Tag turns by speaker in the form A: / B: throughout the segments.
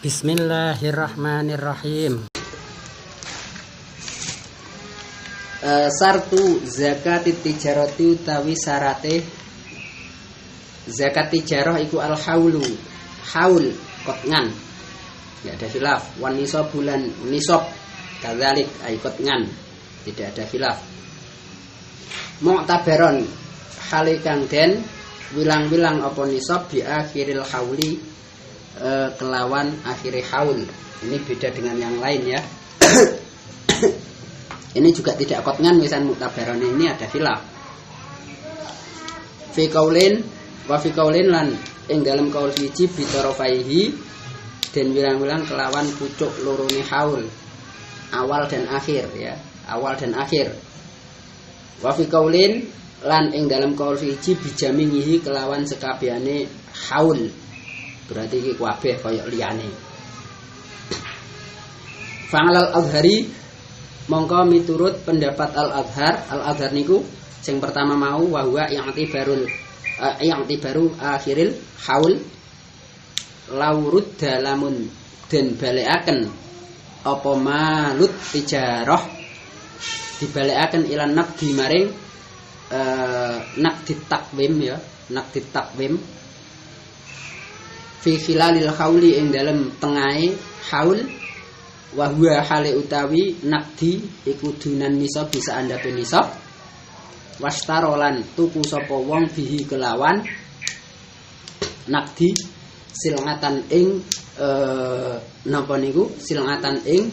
A: Bismillahirrahmanirrahim.
B: Sartu zakat tijarati utawi syarate zakat tijarah iku al haulu haul kotngan, tidak ada khilaf. Wan nisab bulan nisab kadzalik ay kotngan, tidak ada khilaf. Mu'tabaron hale kang den wilang-wilang apa nisab bi akhiril hauli kelawan akhiri haul. Ini beda dengan yang lain ya. Ini juga tidak kotngan misan mu'tabaron, ini ada khilaf. Fi qaulin wa fi qaulin lan ing dalam kaul siji bitarafaihi den wilang-wilang kelawan pucuk lorone haul, awal dan akhir ya, awal dan akhir. Wa fi qaulin lan ing dalam kaul siji bijamihi kelawan sekabehane haul, berarti iki kabeh kaya liyane. Fa'al al-Azhari mongko miturut pendapat al-Azhar niku sing pertama mau wa huwa i'tibaru akhiril haul laurud dalamun den balekaken apa malut tijarah dibalekaken ilan naqdi maring naqdi takwim ya, naqdi takwim fi khilalil hauli ing dalem tengahe haul wa huwa hale utawi naqdi iku dunan nisab bisa andhape nisab wastarolan tuku sapa wong bihi kelawan naqdi silngatan ing napa niku silngatan ing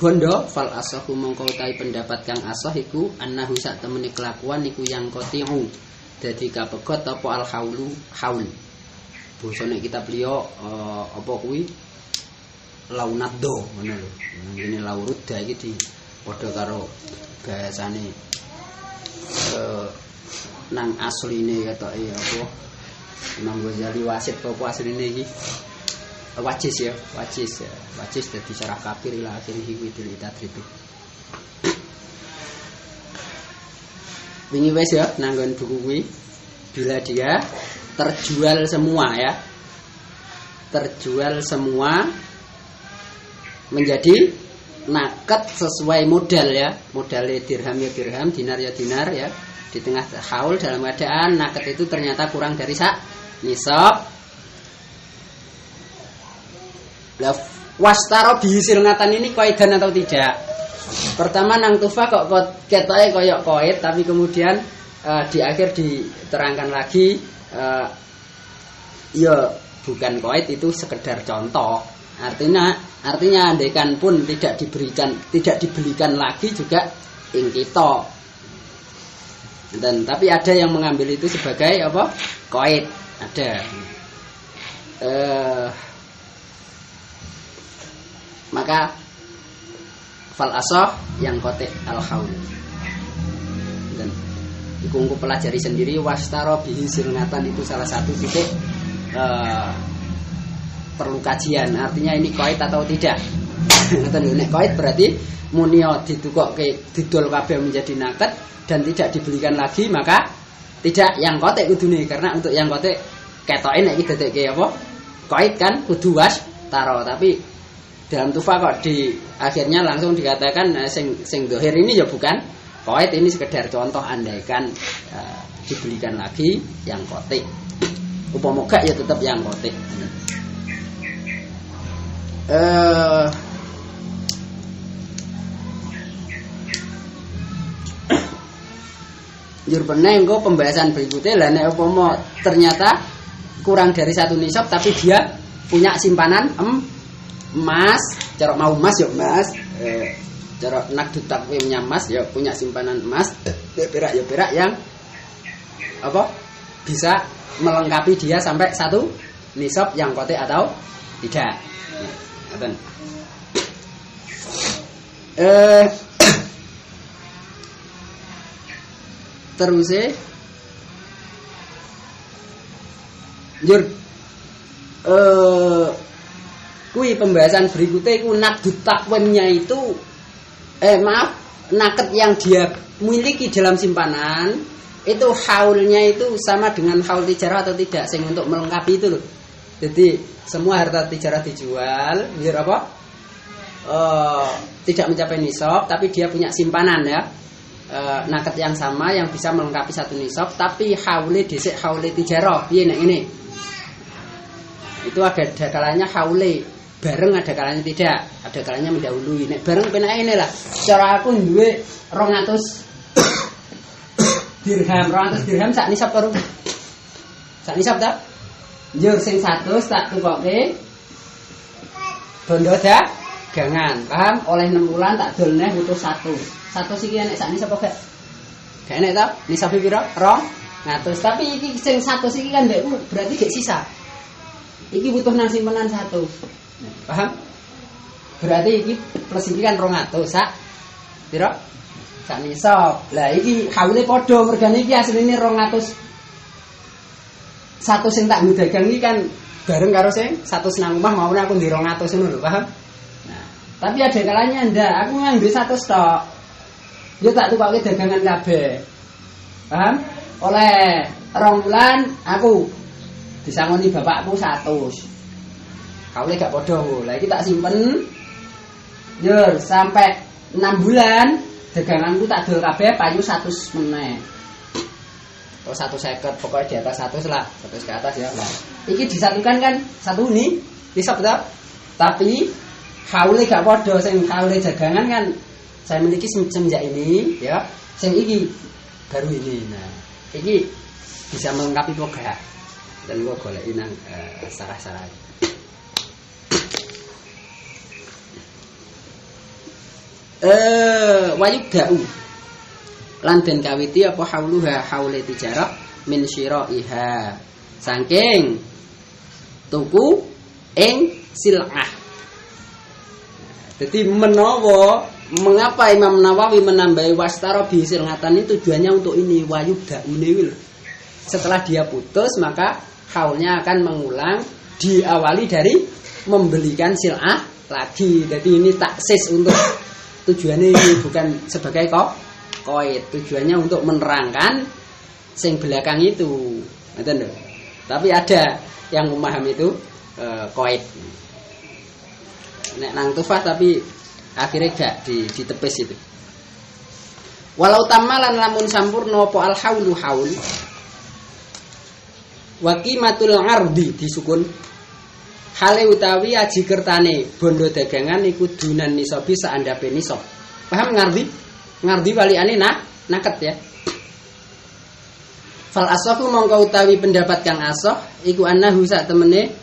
B: bondo fal asahu mongko utawi pendapat kang asah iku annahu sak temene kelakuan iku yang qati'u dadi kapegot apa al haulu haul. Bosone kitab liya apa kuwi launaddo ngono lho. Ngene laurudda iki di padha karo bahasane nang asline ketoke apa Imam Ghazali wasit apa asline iki wajis ya, wajis dadi syarah kafir ila akhirih widil tadrib. Wingi wis ya nanggon buku kuwi bila dia terjual semua ya, terjual semua menjadi naket sesuai modal ya, modalnya dirham ya dirham, dinar ya dinar ya, di tengah haul dalam keadaan naket itu ternyata kurang dari sak nisab. Lah wastaro bihisil ngatan ini koidan atau tidak? Pertama nang tufa kok ketoke koyok koid, tapi kemudian di akhir diterangkan lagi ya bukan koid, itu sekedar contoh. Artinya andaikan pun tidak dibelikan lagi juga ing kita. Dan tapi ada yang mengambil itu sebagai apa? Koid, ada. Maka fal asah yang kote al haul. Dan iku pelajari sendiri wastaro bihi silngatan itu salah satu titik perlu kajian, artinya ini koid atau tidak. Nek koid berarti munio ditukokke didol kabeh menjadi naket dan tidak dibelikan lagi, maka tidak yang kotek kudune, karena untuk yang kotek ketoke nek iki dadekke apa? Koid kan kudu was taro, tapi dalam tufa kok di akhirnya langsung dikatakan sing dohir ini ya bukan koid, ini sekedar contoh andaikan dibelikan lagi yang kotek. Upama gak ya tetap yang kotek. Njur penengko pembahasan berikutnya lah nek upama ternyata kurang dari satu nisab tapi dia punya simpanan emas, cara mau emas ya emas, cara nakdu takwimnya emas ya punya simpanan emas, perak ya perak yang apa bisa melengkapi dia sampai satu nisab yang kote atau tidak. Terus njur kui pembahasan berikutnya itu nakdu takwimnya itu naket yang dia miliki dalam simpanan itu haulnya itu sama dengan haul tijarah atau tidak, sing untuk melengkapi itu loh. Jadi semua harta tijarah dijual, biar apa? Tidak mencapai nisab, tapi dia punya simpanan ya, naket yang sama yang bisa melengkapi satu nisab, tapi haule dhisik haule tijarah. Piye nek ini? Itu ada kalanya haule bareng, ada kalanya tidak, ada kalanya mendahului. Nek bareng penake ini lah. Cara aku duwe 200 dirham, 200 dirham sak nisab karo. Sak nisab ta? Njur sing 100 tak tukoke bondo dagangan, paham? Oleh 6 bulan tak dolne butuh 1. 1 iki nek sak nisab apa gak? Gak enek ta? Nisab piro? 200. Tapi iki sing 100 iki kan ndekku berarti gak sisa. Iki butuh nang simpenan 1. Paham? Berarti iki plus iki kan 200 sak piro? Sak nisab. Lah iki haule padha mergane iki asline 200. Satu sing tak dagang iki kan bareng karo sing 100 nang omah maupun aku ndek 200 ngono lho, paham? Nah, tapi ada kalanya ndak, aku nang ndek 100 tok. Yo tak tukoke dagangan kabeh. Paham? Oleh 2 bulan aku disangoni bapakku 100. Kaule gak padha lho. Lah iki tak simpen. Yo sampai 6 bulan daganganku tak dol kabeh payu 100 meneh. Atau 150 pokoknya di atas 100 lah, 100 ke atas ya. Nah, ini disatukan kan satu ini bisa betul. Tapi haule gak podo, sing haule dagangan kan saya miliki semenjak ini ya. Sing iki baru ini. Nah, ini bisa melengkapi pokok. Dan gua goleki nang sarah-sarah. Wayuk da'u lan den kawiti apa hauluha haule tijarah min syiraiha saking tuku ing sil'ah. Jadi menawa mengapa Imam Nawawi menambahi wastara bi sil'atan itu tujuannya untuk ini wayuk daune. Setelah dia putus maka haulnya akan mengulang, diawali dari membelikan sil'ah lagi. Jadi ini taksis untuk tujuannya ini bukan sebagai koid, tujuannya untuk menerangkan sing belakang itu, ngerti? Tapi ada yang memahami itu koid. Nek nang tufah tapi akhirnya gak ditepis itu. Walau tamalan lamun sampurna apa al haulu haul. Wa qimatul ardi disukun. Hale utawi aji kertane bondo dagangan iku dunan nisabi saandape nisab. Paham ngardi? Ngardi waliane naket ya. Fal asafu mongko utawi pendapat kang asah iku annahu sak temene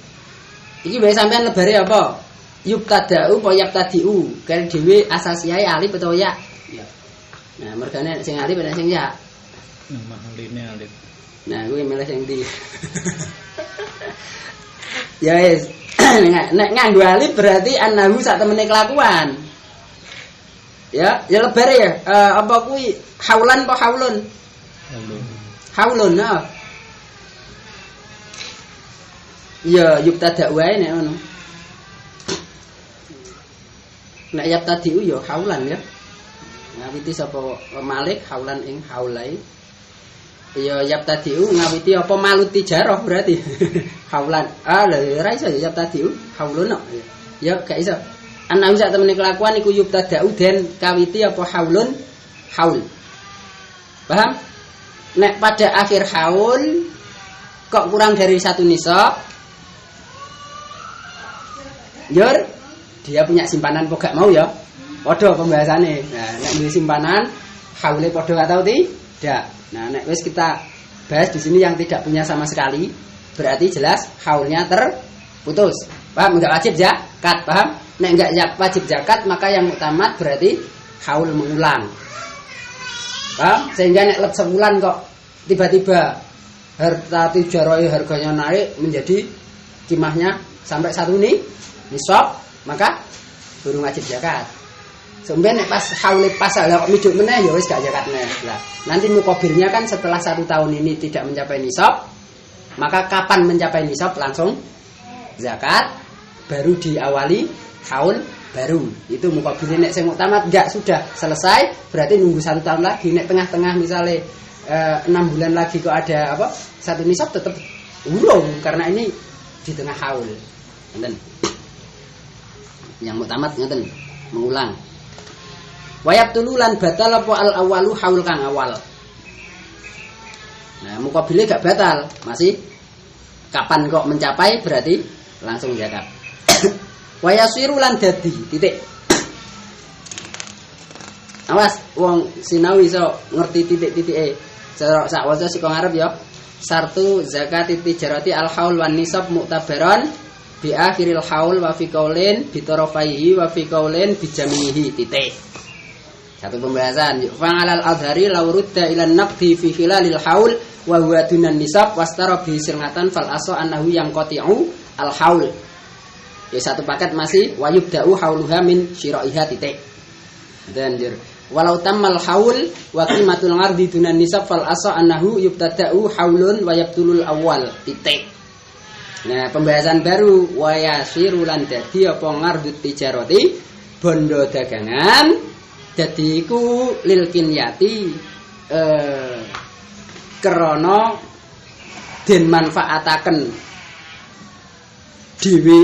B: iki wae sampean lebare apa? Yubtada'u apa yabtadi'u? Kan dhewe asal siae alif utawa ya? Ya. Nah, mergane sing alif ana sing ya.
A: Nah, aline alif.
B: Nah, kuwi milih sing ndi? Ya wis. Nek nganggo alif berarti annahu sak temene kelakuan. Ya lebar ya. Apa kuwi haulan apa haulun? Haulun. Nah. Ya yubtada wae nek ngono. Nek yabtadiu ya haulan ya. Ngawiti sapa Malik haulan ing haulai. Ya yabtadiu ngawiti apa malut tijarah berarti. Haulan. Lha ora iso ya yabtadiu haulun. Ya gak iso. Ana sak temene kelakuan iku yubtada'u den kawiti apa haulun haul. Paham? Nek pada akhir haul kok kurang dari 1 nisab. Jur, dia punya simpanan kok gak mau ya. Padha pembahasannya. Nah, nek duwe simpanan haule padha gak tau tidak. Nah, nek wis kita bahas di sini yang tidak punya sama sekali, berarti jelas haulnya terputus. Paham? Enggak wajib zakat, paham? Nek enggak wajib zakat maka yang muktamad berarti haul mengulang. Paham? Sehingga nek let sebulan kok tiba-tiba harta tijarah harganya naik menjadi kimahnya sampai 1 nisab, maka durung wajib zakat. Sampeyan nek pas haule pas lha kok miduk meneh ya wis gak zakat meneh. Lah, nanti mukabilnya kan setelah 1 tahun ini tidak mencapai nisab, maka kapan mencapai nisab langsung zakat, baru diawali haul baru. Itu mukabilnya nek sing muktamad enggak sudah selesai berarti nunggu 1 tahun lagi. Nek tengah-tengah misalnya 6 bulan lagi kok ada apa 1 nisab tetap urung karena ini di tengah haul. Ngoten. Yang mutamat ngoten, mengulang. Wayab tululan batal apa al awalu haul kang awal. Nah, mukabile gak batal, masih kapan kok mencapai berarti langsung zakat. Wayasiru lan dadi titik. Awas wong sinau iso ngerti titik-titike. Sak waca sik ngarep ya. Sartu zakati tijarati al haul wan nisab mu'tabaran bi akhiril haul wa fi qaulin bi tarafaihi wa fi qaulin bi jamihi titik. Satu pembahasan. Fa'alal adhari law rudda ila naqdi fi khilalil haul wa huwa dunan nisab wastara bi sirngatan fal aso annahu yang qati'u al haul. Ya satu paket masih wayub da'u hauluha min syira'iha titik. Dan walau tammal haul wa qimatul ngardi dunan nisab fal asa annahu yubtada'u haulun wa yabtulul awal titik. Nah, pembahasan baru wa yasiru lan dadi apa ngardut tijarati bondo dagangan dadi iku lil kinyati krana den manfaataken dhewe.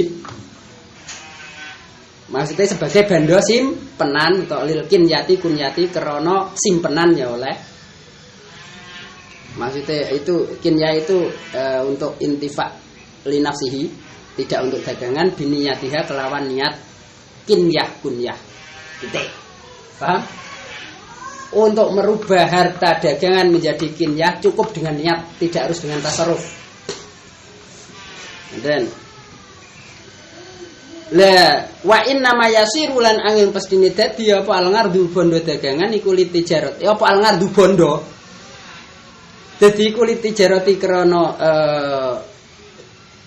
B: Maksudnya sebagai bando simpenan atau lil kinyati kunyati krana simpenan ya oleh. Maksudnya itu kinya itu untuk intifa li nafsihi, tidak untuk dagangan, biniyatiha kelawan niat kinyah kunyah. Titik. Paham? Untuk merubah harta dagangan menjadi kinyah cukup dengan niat, tidak harus dengan tasarruf. Dan la wa inna ma yasiru lan angin pestine dadi apa al ngardu bondo dagangan iku litijarot. Ya apa al ngardu bondo? Dadi iku litijaroti krana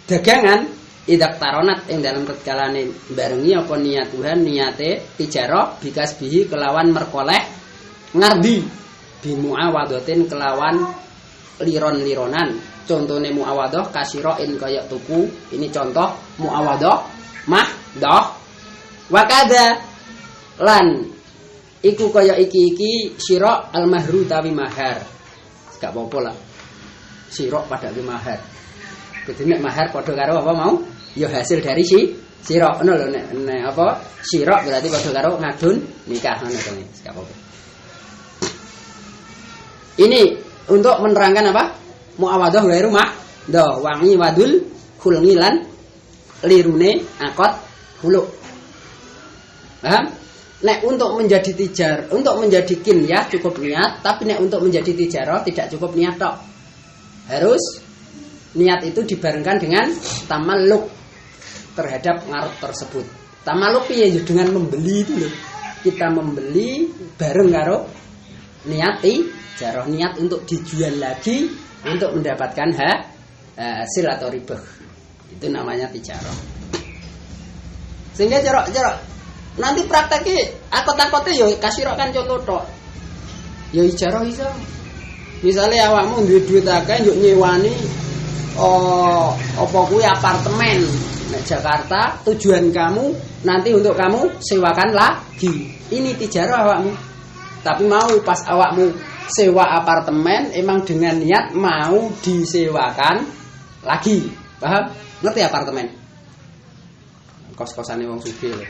B: dagangan idak taronat ing dalam tetkalane barengi apa niat Tuhan niate tijarah bikas bihi kelawan merkoleh ngardi bimuawadatin kelawan liron-lironan. Contone muawadah kasirain kaya tuku. Ini contoh muawadah mahdoh wakada lan iku kaya iki sira al mahru tawi mahar gak apa-apa lah sira pada ke mahar kudu nek mahar padha karo apa mau ya hasil dari sira ngono lho nek apa sira berarti padha karo ngadun nikah ngono to gak apa-apa. Ini untuk menerangkan apa muawadah wa rumah doh wangi wadul khulngilan lirune akot hulu. Paham? Nek untuk menjadi tijar, untuk menjadi kinyah cukup niat, tapi nek untuk menjadi tijarah tidak cukup niat tok. Harus niat itu dibarengkan dengan tamalluk terhadap ngarep tersebut. Tamalluk piye ya dengan membeli itu loh. Kita membeli bareng karo niat tijarah, niat untuk dijual lagi untuk mendapatkan hasil atau ribah. Itu namanya tijarah. Sehingga jorok nanti prakteknya akot-akotnya yo kasiro kan contoh tok. Yo ijarah iso. Misalnya awakmu duwe duit akeh yo nyewani apa kuwi apartemen nek Jakarta, tujuan kamu nanti untuk kamu sewakan lagi. Ini tijarah awakmu. Tapi mau pas awakmu sewa apartemen emang dengan niat mau disewakan lagi. Paham? Ngerti apartemen? Kos-kosane wong sugih lho.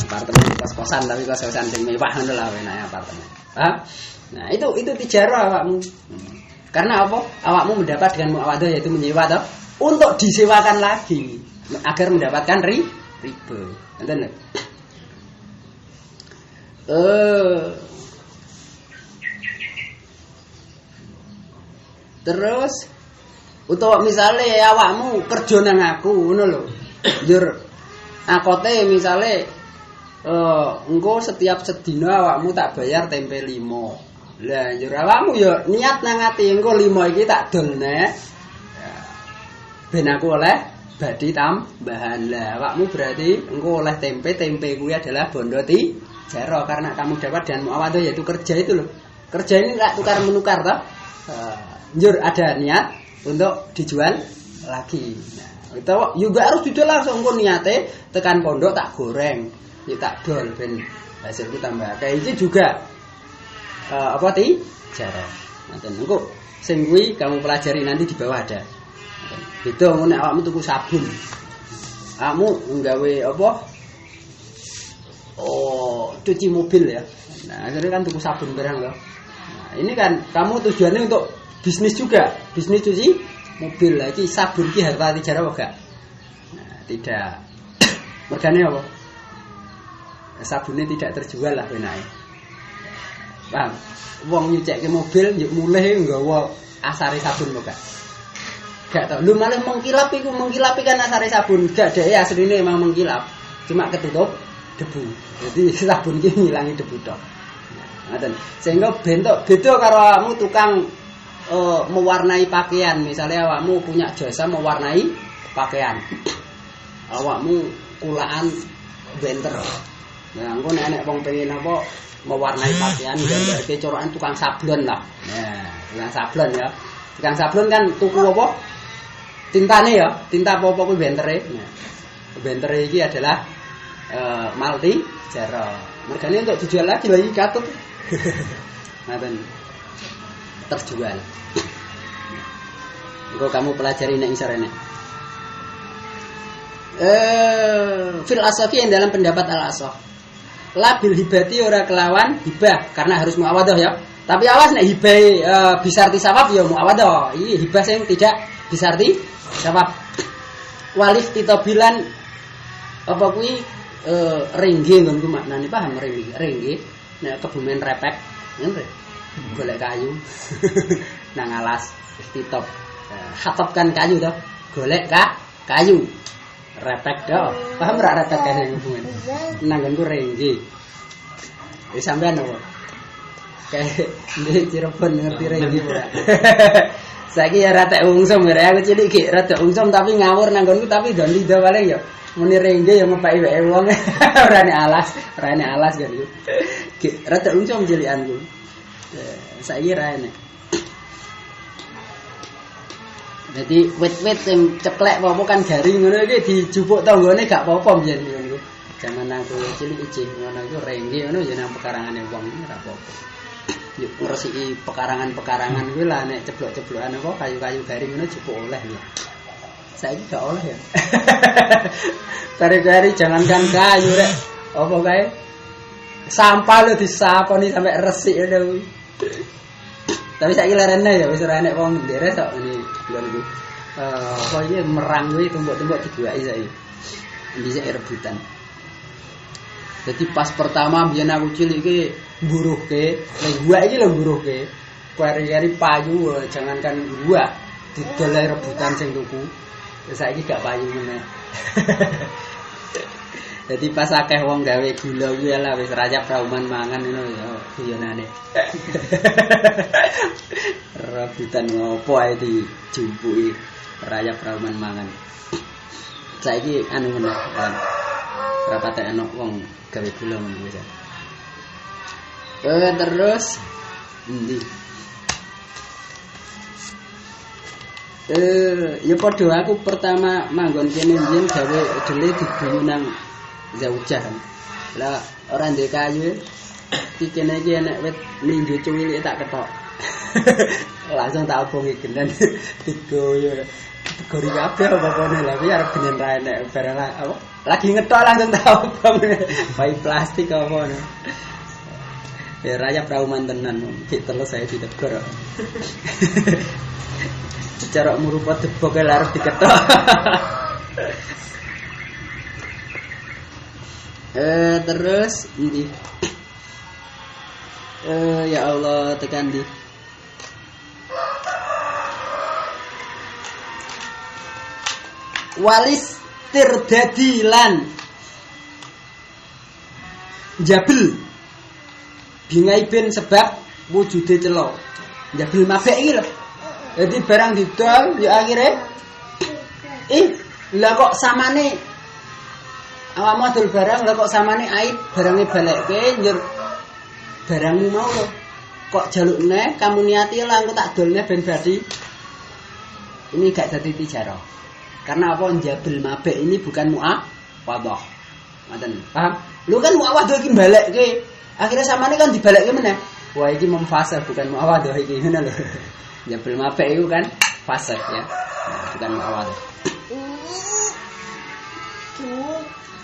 B: Apartemen kos-kosan tapi kos-kosan sing mewah ngono lah enake apartemen. Paham? Nah, itu tijarah awakmu. Karena apa? Awakmu mendapat dengan muawadah yaitu menyewa toh untuk disewakan lagi agar mendapatkan riba. Ngoten lho. Terus utawa misalnya awakmu kerja nang aku ngono lho. Njur akote misale engko setiap sedina awakmu tak bayar tempe 5. Lah njur awakmu ya niat nang ati engko 5 iki tak dolne. Ben aku oleh badi tambahan. Lah awakmu berarti engko oleh tempe kuwi adalah bondo tijarah karena kamu dapat dengan muawadah yaitu kerja itu loh. Kerja ini enggak tukar menukar toh. Njur ada niat untuk dijual lagi. Nah, itu juga harus dijual langsung kok niate tekan pondok tak goreng, ya tak dol ben hasilku tambah. Kayak iki juga apa tijarah. Ngoten engko sing kuwi kamu pelajari nanti di bawah ada. Beda ngene awakmu tuku sabun. Kamu nggawe apa? Oh, cuci mobil ya. Nah, akhirnya kan tuku sabun barang loh. Nah, ini kan kamu tujuannya untuk bisnis juga, bisnis cuci mobil. Lagi sabun ki harta tijarah apa enggak? Nah, tidak. Mergane apa? Sabunnya tidak terjual lah benake. Paham? Wong nyucekke mobil yo mulih nggawa asare sabun kok gak. Gak tau. Lu malah mengkilap iku, mengkilap kan asare sabun. Gak dhek asline emang mengkilap. Cuma ketutup debu. Jadi sabun iki ngilangi debu tok. Ngoten. Sehingga bentuk beda karo awakmu tukang mewarnai pakaian. Misalnya awakmu punya jasa mewarnai pakaian. Awakmu kulaan benter. Nah, engko nek wong pengen apa mewarnai pakaian gambarke corokan tukang sablon lah. Nah, tukang sablon ya. Tukang sablon kan tuku apa? Tintane ya, tinta apa-apa kuwi bentere. Nah, bentere iki adalah multi jaro. Mergane untuk dijual lagi lagi katut. Ngaten. Terjual. Engko kamu pelajari nek isor nek. Filosofi yang dalam pendapat Al-Asah. Labil hibati ora kelawan hibah karena harus muawadah ya. Tapi awas nek hibah bisarti sawab ya muawadah. Iki hibah sing tidak bisarti sawab. Walif titobilan apa kuwi rengge nggonku maknane paham rengge. Rengge nek kebumen repek ngene. Golek kayu nang alas titop. Hatopkan kayu to. Golek kayu. Repek dah, paham rak repek kene hubungan. Nanggonku rengge. Wis sampean apa? Kayak ndek Cirebon ngerti rengge ora. Saiki ya rada ungsum ya aku cilik ki rada ungsum tapi ngawur nanggonku tapi do lido paling ya. Muni rengge ya ngepaki wae wong. Ora nek alas kan iku. Ki rada ungsum cilikanku. Saiki ra enek. Jadi wit-wit sing ceklek apa kan garing ngono iki dijupuk tanggane gak apa-apa mbiyen ngono. Zaman aku cilik ijih ngono iku rengge ngono ya nang pekarangane wong ora apa-apa. Yo ngresiki pekarangan-pekarangan kuwi lah nek ceblok-ceblokan apa kayu-kayu garing ngono jupuk oleh ya. Saiki gak oleh ya. Kari-kari jangankan kayu rek. Apa kae? Sampah lho disaponi sampai resik lho. Tapi saiki larene ya wis ora enek wong nderes kok ngene bulan iku. Kok iki merang kuwi tumbuk-tumbuk dibuaki saiki. Dhisik rebutan. Jadi pas pertama biyen aku cilik iki mburuhke, lek gua iki lho mburuhke. Kari-kari payu jangankan gua didoleh rebutan sing tuku. Saiki gak payu meneh. Jadi pas akeh wong gawe gula kuwi lah wis rayap rauman mangan ngono ya guyonane. Rebutan ngopo ae dijumpuki rayap rauman mangan. Saiki anu meneh kan. Rapate ana wong gawe gula ngono ya. Terus endi? Ya padha aku pertama manggon kene mbiyen gawe dele dibuyu nang Zaujah. Lah ora ndek kayu iki kene iki enek wit minggu cuwilik tak ketok. Langsung tak obongi genen digoyo. Digori kabeh apa-apane lah kuwi arep genen ra enek barang apa. Lagi ngetok langsung tak obong. Pai plastik apa ngono. Ya rayap rauman tenan. Ki terus saya ditegor. Cara murupa debok arep diketok. Terus ini ya Allah tekan di walis tirdadilan jabel bingai ben sebab wujude celo jabel mabek iki lho. Jadi barang didol ya akhirnya lah kok samane awakmu adol barang lha kok samane aib barange balekke njur barangmu mau lho kok jalukne kamu niati lah engko tak dolne ben badi ini gak dadi tijarah karena apa njabel mabek ini bukan muawadah ngoten paham lu kan muawadah iki balekke akhirnya samane kan dibalekke meneh wah iki memfasih bukan muawadah iki ngono lho njabel mabek iku kan fasih ya bukan muawadhah.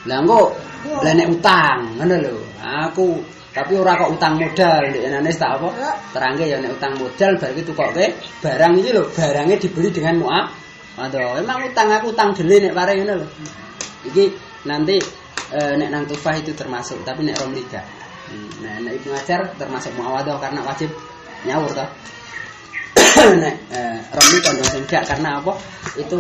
B: Lah engko lah nek utang ngono lho. Aku tapi ora kok utang modal ndek enane tak apa? Terangke ya nek utang modal bar iki tukoke barang iki lho, barangnya dibeli dengan muawadhah. Emang utang aku utang dele nek pare ngono lho. Iki nanti nek nang tufah itu termasuk, tapi nek romli gak. Nah, nek Ibnu Hajar termasuk muawadhah karena wajib nyawur toh. Nek romli kondong sing gak karena apa? Itu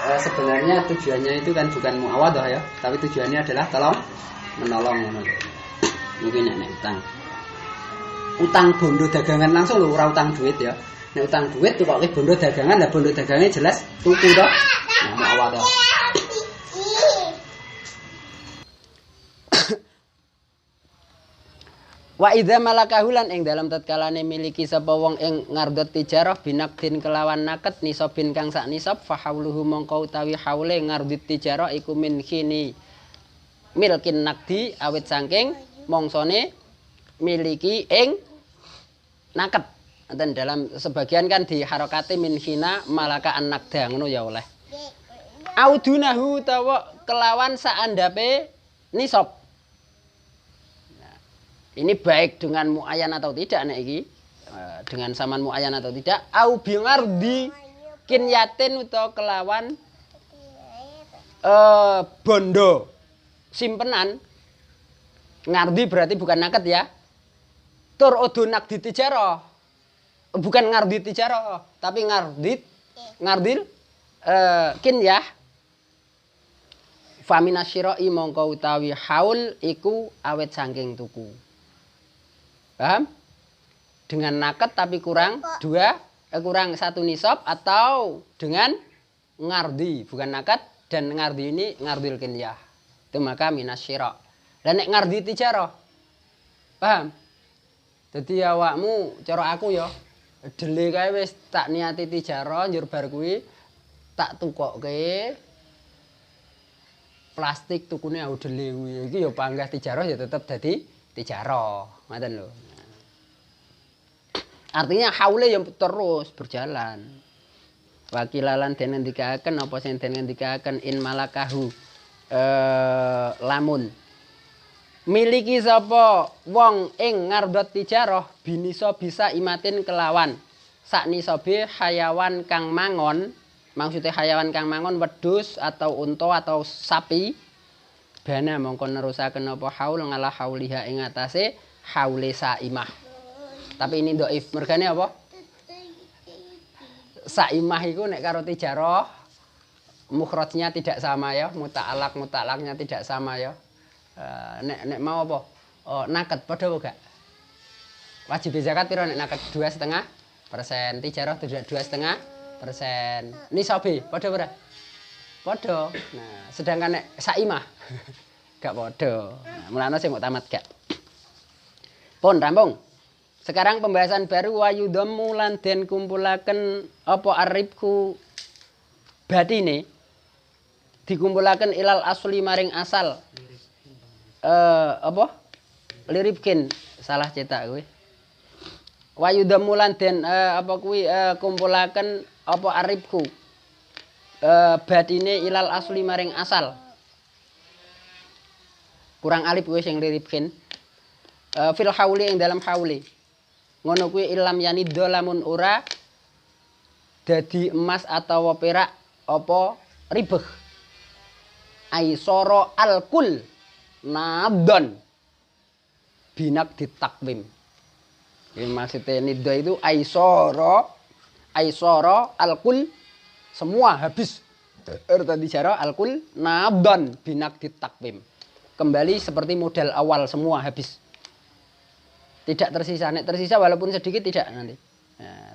B: sebenarnya tujuannya itu kan bukan muawadhah ya, tapi tujuannya adalah tolong menolong ngono. Mungkin nek utang. Utang bondo dagangan langsung lho, ora utang duit ya. Nek utang duit tukoke bondo dagangan, lah bondo dagangnya jelas tuku toh. Nah, muawadhah. Wa idza malakahulan ing dalam tatkalane miliki sapa wong ing ngardot tijarah binakdin kelawan naket nisabin kang sak nisab fa hauluhu mongko utawi haule ngardit tijarah iku min khini milkin nakdi awit saking mongsone miliki ing naket. Dan dalam sebagian kan diharokati min khina malaka an nakda ngono ya oleh. Audunahu tawa kelawan saandape nisab. Ini baik dengan muayyan atau tidak nek iki. Dengan saman muayyan atau tidak au bingardi kinyatin utawa kelawan bondo simpenan. Ngardi berarti bukan naket ya. Tur odo nakdi tijarah. Bukan ngardi tijarah, tapi ngardil kinyah. Famina syira'i mongko utawi haul iku awet saking tuku. Paham? Dengan naket tapi kurang kurang satu nisab atau dengan ngardi bukan naket dan ngardi ini ngardil kinyah. Itu maka minasyira. Lah nek ngardi tijarah. Paham? Dadi awakmu cara aku ya dele kae wis tak niati tijarah njur bar kuwi tak tukokke plastik tukune aku dele kuwi. Iki ya panggah tijarah ya tetep dadi tijarah. Ngoten lho. Artinya haule yang terus berjalan. Wakilalan den ngendikaken apa sing den ngendikaken in malakahu lamun miliki sapa wong ing ngardot tijarah binisa bisa imatin kelawan saknisabe hayawan kang mangon, maksudnya hayawan kang mangon wedhus atau unta atau sapi bana mongko nerusaken apa haul ngalah hauliha ing atase haule saimah. Tapi ini dhaif. Mergane apa? Saimah iku nek karo tijarah mukhrajnya tidak sama ya, mutalaknya tidak sama ya. Nek mau apa? Naket padha apa gak? Wajib zakat piro nek naket 2,5%, tijarah 2,5%. Nisabe padha ora? Padha. Nah, sedangkan nek saimah gak padha. Nah, mulane sing mau tamat gak. Pun rampung. Sekarang pembahasan baru wayudhammu lan den kumpulaken apa aribku batine dikumpulaken ilal asli maring asal. Apa? Liribkin salah cetak kuwi. Wayudhammu lan den apa kuwi kumpulaken apa aribku batine ilal asli maring asal. Kurang alif kuwi sing liribkin. Fil hauli ing dalam hauli. Ngono kuwi ilam yaniddo lamun ora dadi emas atau perak apa ribeh. Aisara alkul nadon binak ditakwim. Ini maksudnya niddo itu aisara alkul semua habis. Tadi cara alkul nadon binak ditakwim. Kembali seperti modal awal semua habis. Tidak tersisa, nek tersisa walaupun sedikit tidak nanti,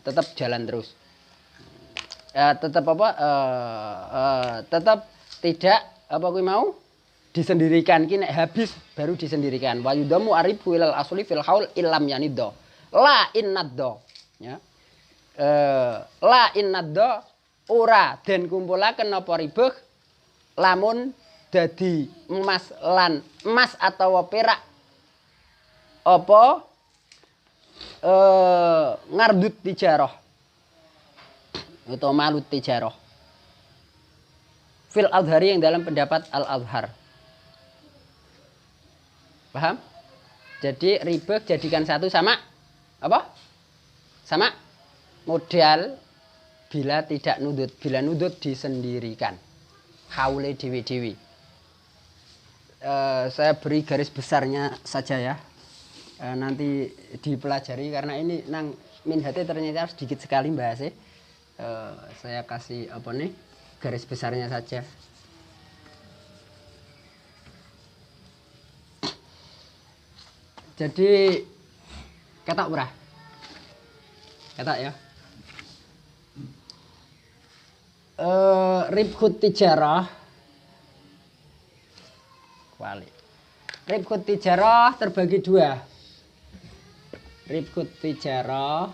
B: tetap jalan terus, tetap apa, tetap tidak apa kui mau disendirikan, kini habis baru disendirikan. Wayudamu aribu ilal asli fil haul ilam yaniddo, la innaddo, ya, la innaddo ora den kumpulaken apa ribeh, lamun dadi emas atau perak apa ngardut tijarah atau malut tijarah. Fil Adhari yang dalam pendapat Al-Adhar. Paham? Jadi riba jadikan satu sama apa? Sama modal bila tidak nudut. Bila nudut disendirikan. Haule dewi-dewi. Saya beri garis besarnya saja ya. Nanti dipelajari karena ini nang minhate ternyata sedikit sekali bahasnya. Saya kasih apa nih? Garis besarnya saja. Jadi ketok ora? Ketok ya. Ribhut tijarah. Wali. Ribhut tijarah terbagi dua. Ribhut tijarah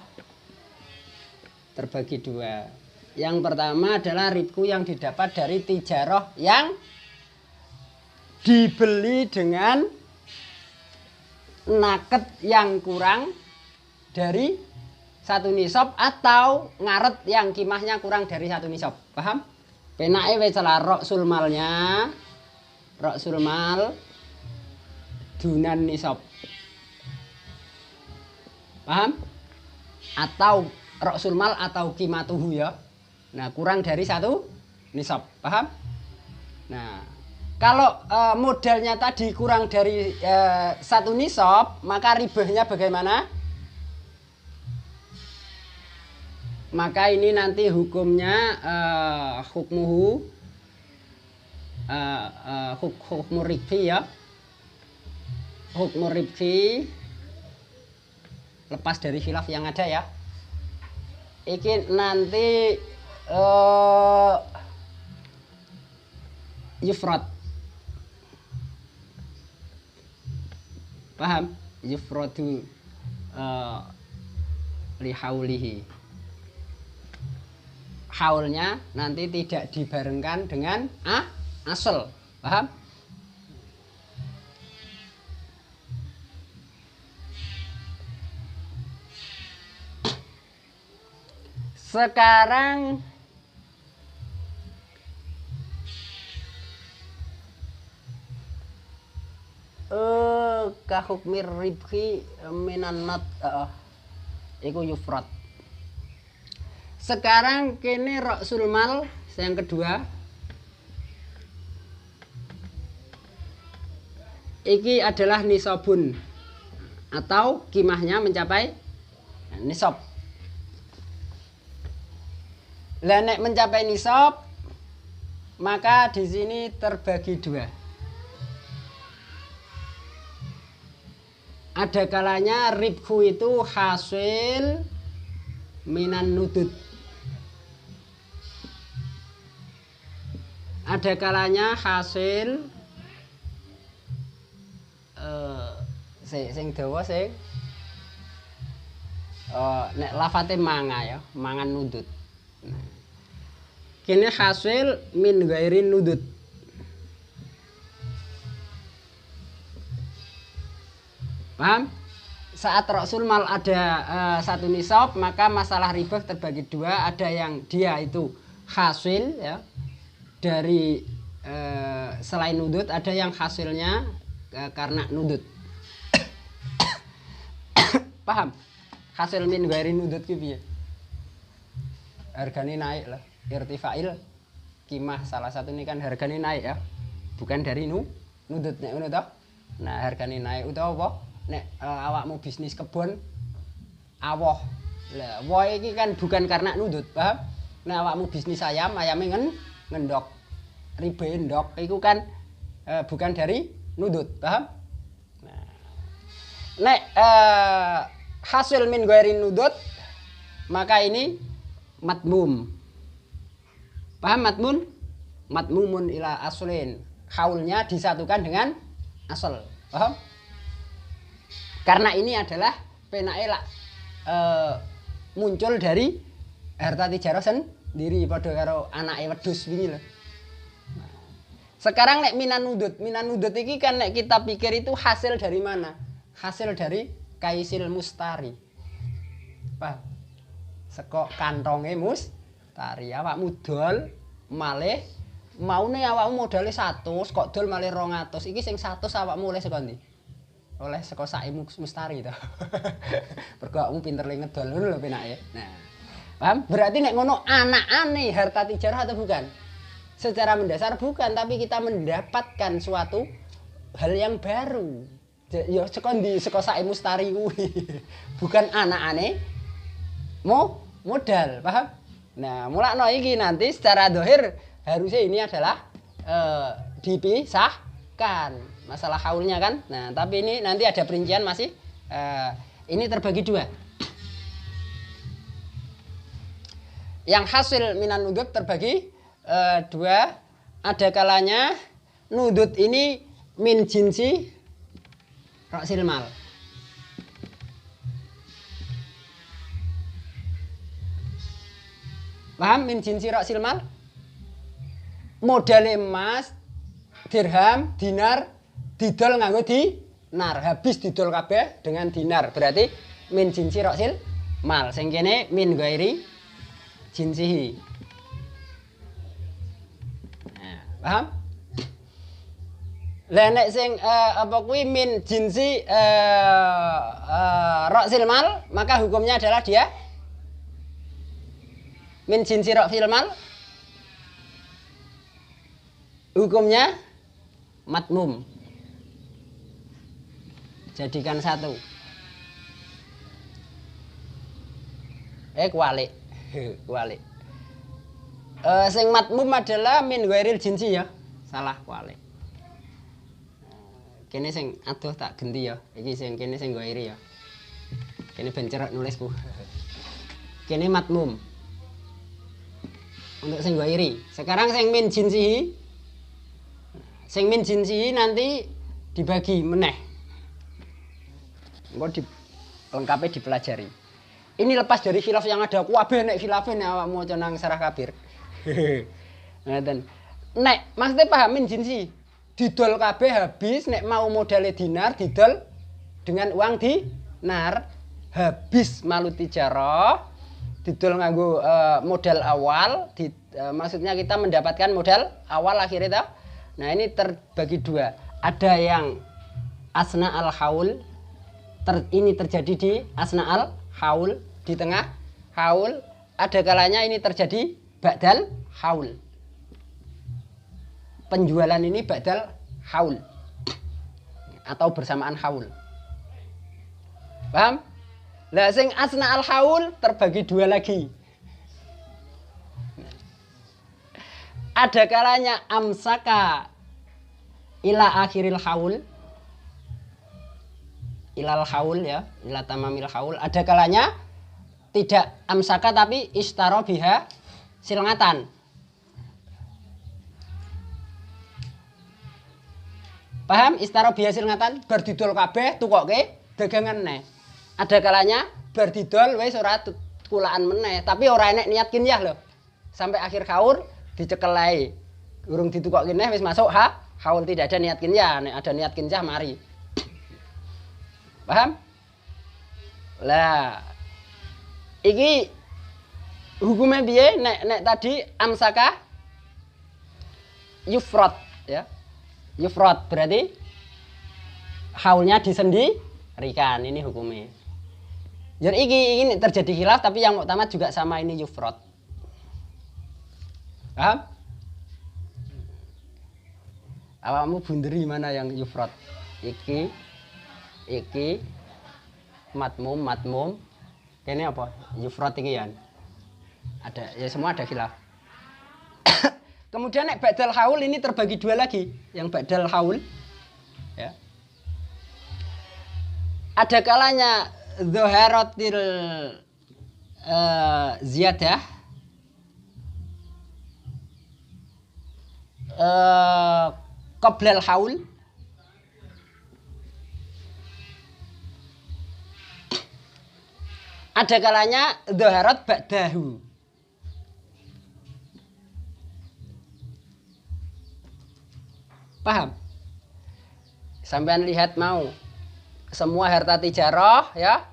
B: terbagi dua. Yang pertama adalah ribku yang didapat dari tijarah yang dibeli dengan naket yang kurang dari satu nisab atau ngaret yang kimahnya kurang dari satu nisab. Paham? Penake wis celah roksul malnya. Roksul mal dunan nisab. Paham? Atau roksul mal atau kimatuhu ya. Nah, kurang dari satu nisab. Paham? Nah, kalau modalnya tadi kurang dari satu nisab, maka ribahnya bagaimana? Maka ini nanti hukumnya hukmuhu hukmu ribhi ya. Hukmu ribhi lepas dari khilaf yang ada ya. Iki nanti yufrad. Paham? Yufradu lihaulihi. Haulnya nanti tidak dibarengkan dengan asal. Paham? Sekarang kahukmir ribhi minannat iku yufrad. Sekarang kene roksul mal yang kedua. Iki adalah nisabun atau kimahnya mencapai nisab. Lah nek mencapai nisab maka di sini terbagi dua. Ada kalanya ribhu itu hasil minan nudut. Ada kalanya hasil sing dawa sing nek lafate manga ya, mangan nudut. Nah, kini hasil min gairin nudut. Paham? Saat roksul mal ada satu nisab, maka masalah riba terbagi dua. Ada yang dia itu hasil ya dari selain nudut, ada yang hasilnya karena nudut. Paham? Hasil min ghairi nudut ki piye? Hargane naik lah. Irtifail kimah salah satu ini kan hargane naik ya. Bukan dari nudut nek ngono to. Nah, hargane naik utawa apa? Nek awakmu bisnis kebon awoh. Lah, woh iki kan bukan karena nudut, paham? Nek awakmu bisnis ayam, ayame ngendok. Ribe ndok iku kan bukan dari nudut, paham? Nah, nek hasil min ghairi nudut maka ini matmum. Paham matmun? Matmumun ila aslin. Haulnya disatukan dengan asal. Paham? Karena ini adalah penake muncul dari harta tijarah sendiri padha karo anake wedhus wingi lho. Sekarang nek minan nudut iki kan nek kita pikir itu hasil dari mana? Hasil dari kaisil mustari. Paham? Seko kantonge mustari awakmu dol malih Maune awakmu modale 100 kok dol malih 200. Iki sing 100 awakmu oleh saka ndi? Oleh saka Saimu Mustari to. Mergo awakmu pinter le ngedol ngono lho penake. Nah. Paham? Berarti nek ngono anakane harta tijarah atau bukan? Secara mendasar bukan, tapi kita mendapatkan suatu hal yang baru. Ya saka ndi? Saka Saimu Mustari kuwi. Bukan anakane modal, paham? Nah, mulakno iki nanti secara dohir harusnya ini adalah dipisahkan masalah haulnya kan. Nah, tapi ini nanti ada perincian masih ini terbagi dua. Yang hasil minan nudut terbagi dua. Ada kalanya nudut ini min jinsi ra'sil mal. Paham min jinsi ra'sil mal? Modal emas, dirham, dinar, didol nganggo dinar. Habis didol kabeh dengan dinar. Berarti min jinsi ra'sil mal. Sing kene min ghairi jinsihi. Nah, paham? Lah nek sing apa kuwi min jinsi ra'sil mal, maka hukumnya adalah dia min jinsi ra'sil mal. Hukumnya matmum. Jadikan satu. Kualik. Kualik. Sing matmum adalah min ghairil jinsi ya. Salah kualik. Kene sing adoh tak genti ya. Iki sing kene sing ghairi ya. Kene ben cerek nulisku. Kene matmum. Untuk sing ghairi. Sekarang sing min jinsihi. Sing min jinsihi nanti dibagi meneh. Engko lengkapnya dipelajari. Ini lepas dari khilaf yang ada. Kabeh nek khilafe nek awakmu maca nang Sarah Kabir. Ngeten. Nek maksudnya paham min jinsi. Didol kabeh habis nek mau modale dinar didol dengan uang dinar habis malu tijarah didol nganggo modal awal maksudnya kita mendapatkan modal awal akhirnya toh. Nah ini terbagi dua. Ada yang asna al haul. Ini terjadi di asna al haul. Di tengah haul. Ada kalanya ini terjadi ba'dal haul. Penjualan ini ba'dal haul. Atau bersamaan haul. Paham? Lah sing asna al haul terbagi dua lagi. Ada kalanya amsaka ila akhiril haul. Ilal haul ya, ila tamamil haul. Ada kalanya tidak amsaka tapi istaro biha silngatan. Paham? Istaro biha silngatan berdidol kabeh tukoke dagangan neh. Ada kalanya berdidol wis ora kulaan meneh, tapi ora enek niat kinyah lho. Sampai akhir haul dicekel ae. Urung ditukokke neh wis masuk haul tidak ada niat kinyah, nek ada niat kinyah mari. Paham? Lah iki hukumnya piye nek tadi amsaka yufrad ya. Yufrad berarti haulnya disendirikan, ini hukumnya. Jadi ini terjadi khilaf tapi yang utama juga sama ini yufrad. Paham? Awakmu bunderi mana yang yufrad? Iki matmum. Kene apa? Yufrad iki ya. Ada ya semua ada khilaf. Kemudian nek ba'dal haul ini terbagi dua lagi, yang ba'dal haul ya. Ada kalanya dzaharatil ziyadah qablal haul. Ada kalanya dhaharat ba'dahu. Paham? Sampean lihat mau semua harta tijarah ya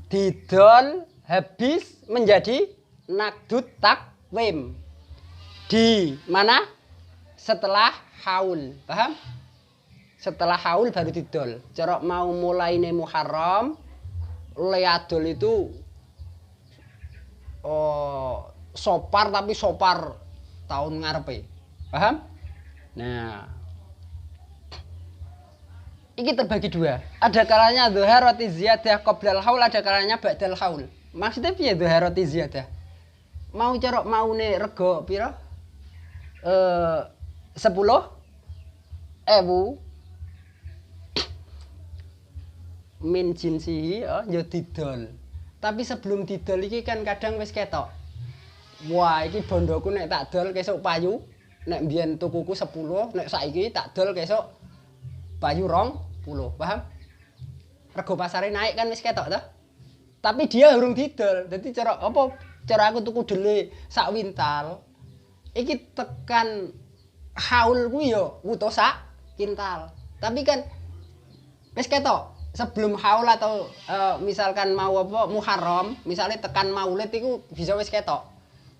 B: didol habis menjadi nakdut takwim. Di mana? Setelah haul. Paham? Setelah haul baru didol. Cara mau mulaine Muharram, leadol itu sopar tapi sopar tahun ngarepe. Paham? Nah, ini terbagi dua. Ada kalanya dhuharati ziyadah qoblal haul, ada kalanya ba'dal haul. Maksudnya piye dhuharati ziyadah? Mau cara maune rego pira? 10.000 min jinsihi ya didol. Tapi sebelum didol iki kan kadang wis ketok. Wah, iki bondoku nek tak dol kesuk payu. Nek mbiyen tukuku 10, nek saiki tak dol kesuk payu 20, paham? Rego pasare naik kan wis ketok toh. Tapi dia urung didol. Dadi cara apa? Cara aku tuku dele sak wintal. Iki tekan haul kuwi ya wuto sak kintal. Tapi kan wis ketok sebelum haul atau misalkan mau apa Muharram, misalnya tekan Maulid iku bisa wis ketok.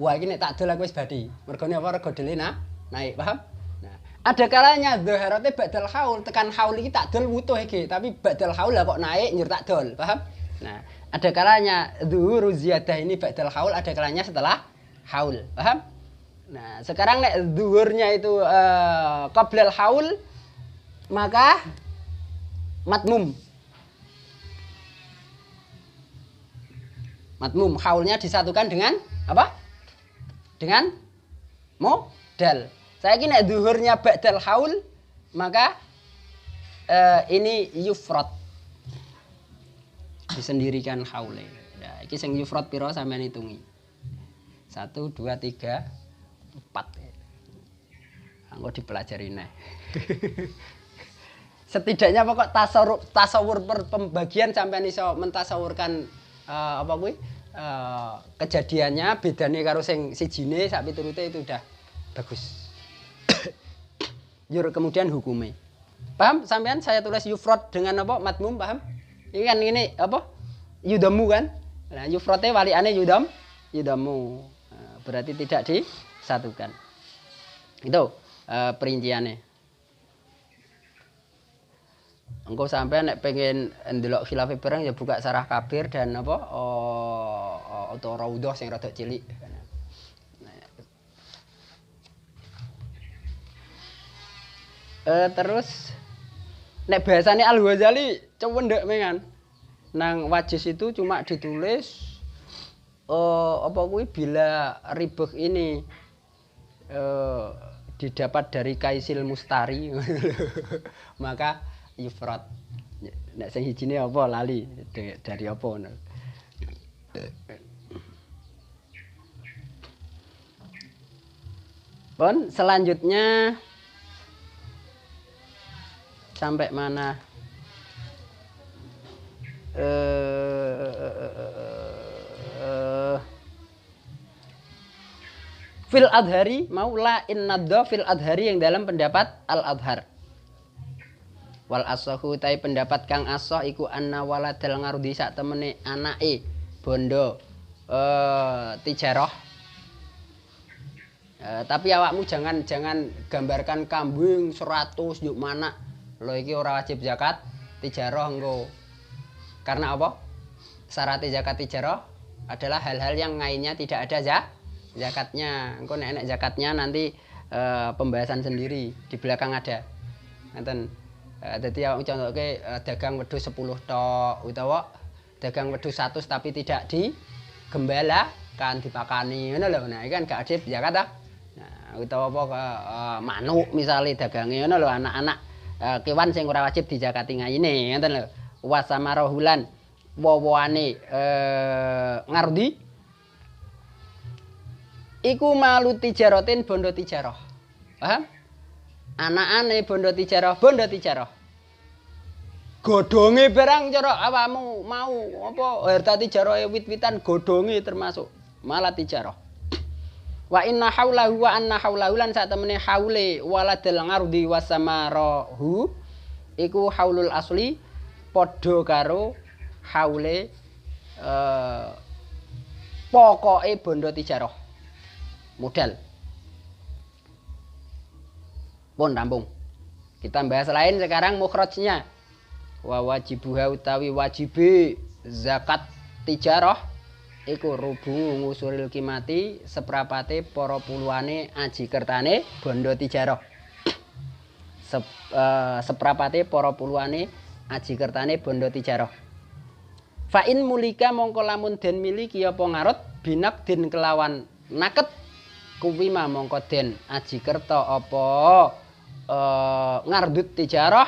B: Wah, iki nek tak dol aku wis badi. Mergone apa rego dele naik, paham? Nah, ada kalanya dhaharate ba'dal haul, tekan haul iki tak dol wutuh iki, tapi ba'dal haul lah kok naik njur tak dol, paham? Nah, ada kalanya dhuhur ziyadah ini ba'dal haul, ada kalanya setelah haul, paham? Nah, sekarang nek dhuhurnya itu qoblal haul, maka matmum. Matmum haulnya disatukan dengan apa? Dengan modal. Saya kira nek dhuhurnya ba'dal haul, maka ini yufrad. Disendirikan haule. Nah, iki sing yufrad pira sampean hitungi. 1 2 3 4. Anggo dipelajari neh. Setidaknya pokok tasawur pembagian sampean iso mentasawurkan apa kuwi? Kejadiannya bedane karo sing sijine sak piturute itu udah bagus. Jur kemudian hukume. Paham sampean saya tulis yufrad dengan apa? Matmum, paham? Ini kan ini apa? Yudamu kan? Nah, yufrate waliane yudamu. Nah, berarti tidak disatukan. Itu perinciannya. Engko sampean nek pengen ndelok khilafe bareng ya buka Sarah Kabir dan apa? Atau Raudhah sing rada cilik. Terus nek bahasane Al-Ghazali cewendek mengan. Nang Wajiz itu cuma ditulis apa kuwi bila ribah ini didapat dari Kaisil Mustari maka yufrad. Nek sing hijine apa lali dari apa ngono. Pun selanjutnya sampai mana? Fil adhari maula innadha fil adhari yang dalam pendapat al-adhar. Wal asahu tai pendapat kang asah iku anna waladal ngarudi sak temene anake bondo tijarah. Tapi awakmu jangan gambarkan kambing 100 yuk mana. Lho iki ora wajib zakat tijarah engko. Karena apa? Syarat zakat tijarah adalah hal-hal yang lainnya tidak ada zakatnya. Engko nek enek zakatnya nanti pembahasan sendiri di belakang ada. Ngoten. Dadi awak contohke dagang wedhus 10 tok utawa dagang wedhus 100 tapi tidak digembalakan dipakani ngono lho. Nah, iki kan gak wajib zakat ta. Nah, utawa apa manuk misale dagange ngono lho anak-anak kewan sing ora wajib dijakati ngaine ngoten lho. Wasamarahulan wowoane ngardi iku malu tijaratin bondo tijarah. Paham? Anakane bondo tijarah. Godhonge barang cara awakmu mau apa harta tijarah wit-witan godhonge termasuk malah tijarah. Wa inna haulahu wa anna haulahu lan sak temene haule waladil ngardi wasamarahu iku haulul asli padha karo haule pokoke bondo tijarah modal Pun rampung. Kita bahas lain sekarang mukhrajnya. Wa wajibuha utawi wajibe zakat tijarah iku rubu ngusuril kimati seprapate para puluhane aji kertane bondo tijarah. Seprapate para puluhane aji kertane bondo tijarah. Fa in mulika mongko lamun den miliki apa ngarut binak den kelawan naket kuwi mongko den aji kerta apa ngardut tijarah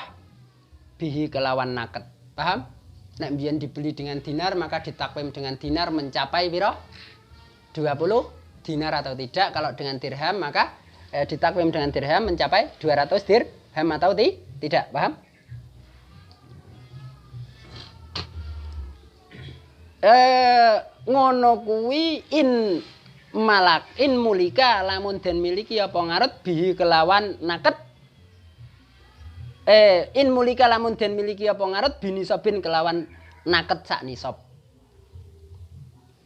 B: bihi kelawan naket. Paham? Nek mbiyen dibeli dengan dinar maka ditakwim dengan dinar mencapai piro? 20 dinar atau tidak. Kalau dengan dirham maka ditakwim dengan dirham mencapai 200 dirham atau tidak. Paham? Ngono kuwi in mulika lamun den miliki apa ngarut bihi kelawan naket in mulika lamun den miliki apa ngarut binisobin kelawan naket sak nisab.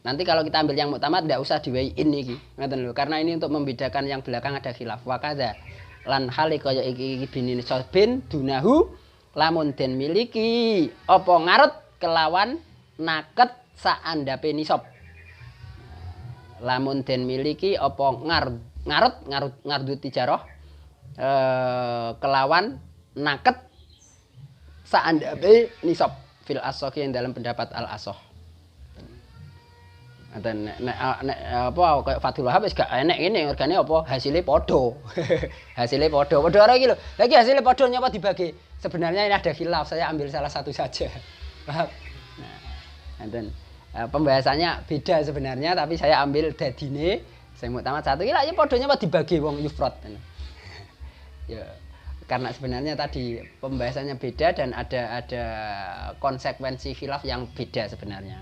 B: Nanti kalau kita ambil yang muktamad ndak usah diwehi in iki. Ngoten lho, karena ini untuk membedakan yang belakang ada khilaf. Wa kadza lan hale kaya iki binisobin dunahu lamun den miliki apa ngarut kelawan naket sak andhape nisab. Lamun den miliki apa ngarut tijarah kelawan naket saandhape nisab fil asohi yang dalam pendapat al asoh. Dan nek apa kayak Fathul Wahab wis gak enek ngene regane apa hasilnya padha. Hasilnya padha. Padha ora iki lho. Lagi hasilnya padha nyapa dibagi. Sebenarnya ini ada khilaf, saya ambil salah satu saja. Paham? Nah, dan pembahasannya beda sebenarnya tapi saya ambil dadine sing muktamad satu iki lak ya padha nyapa dibagi wong yufrad. Ya karena sebenarnya tadi pembahasannya beda dan ada konsekuensi khilaf yang beda sebenarnya.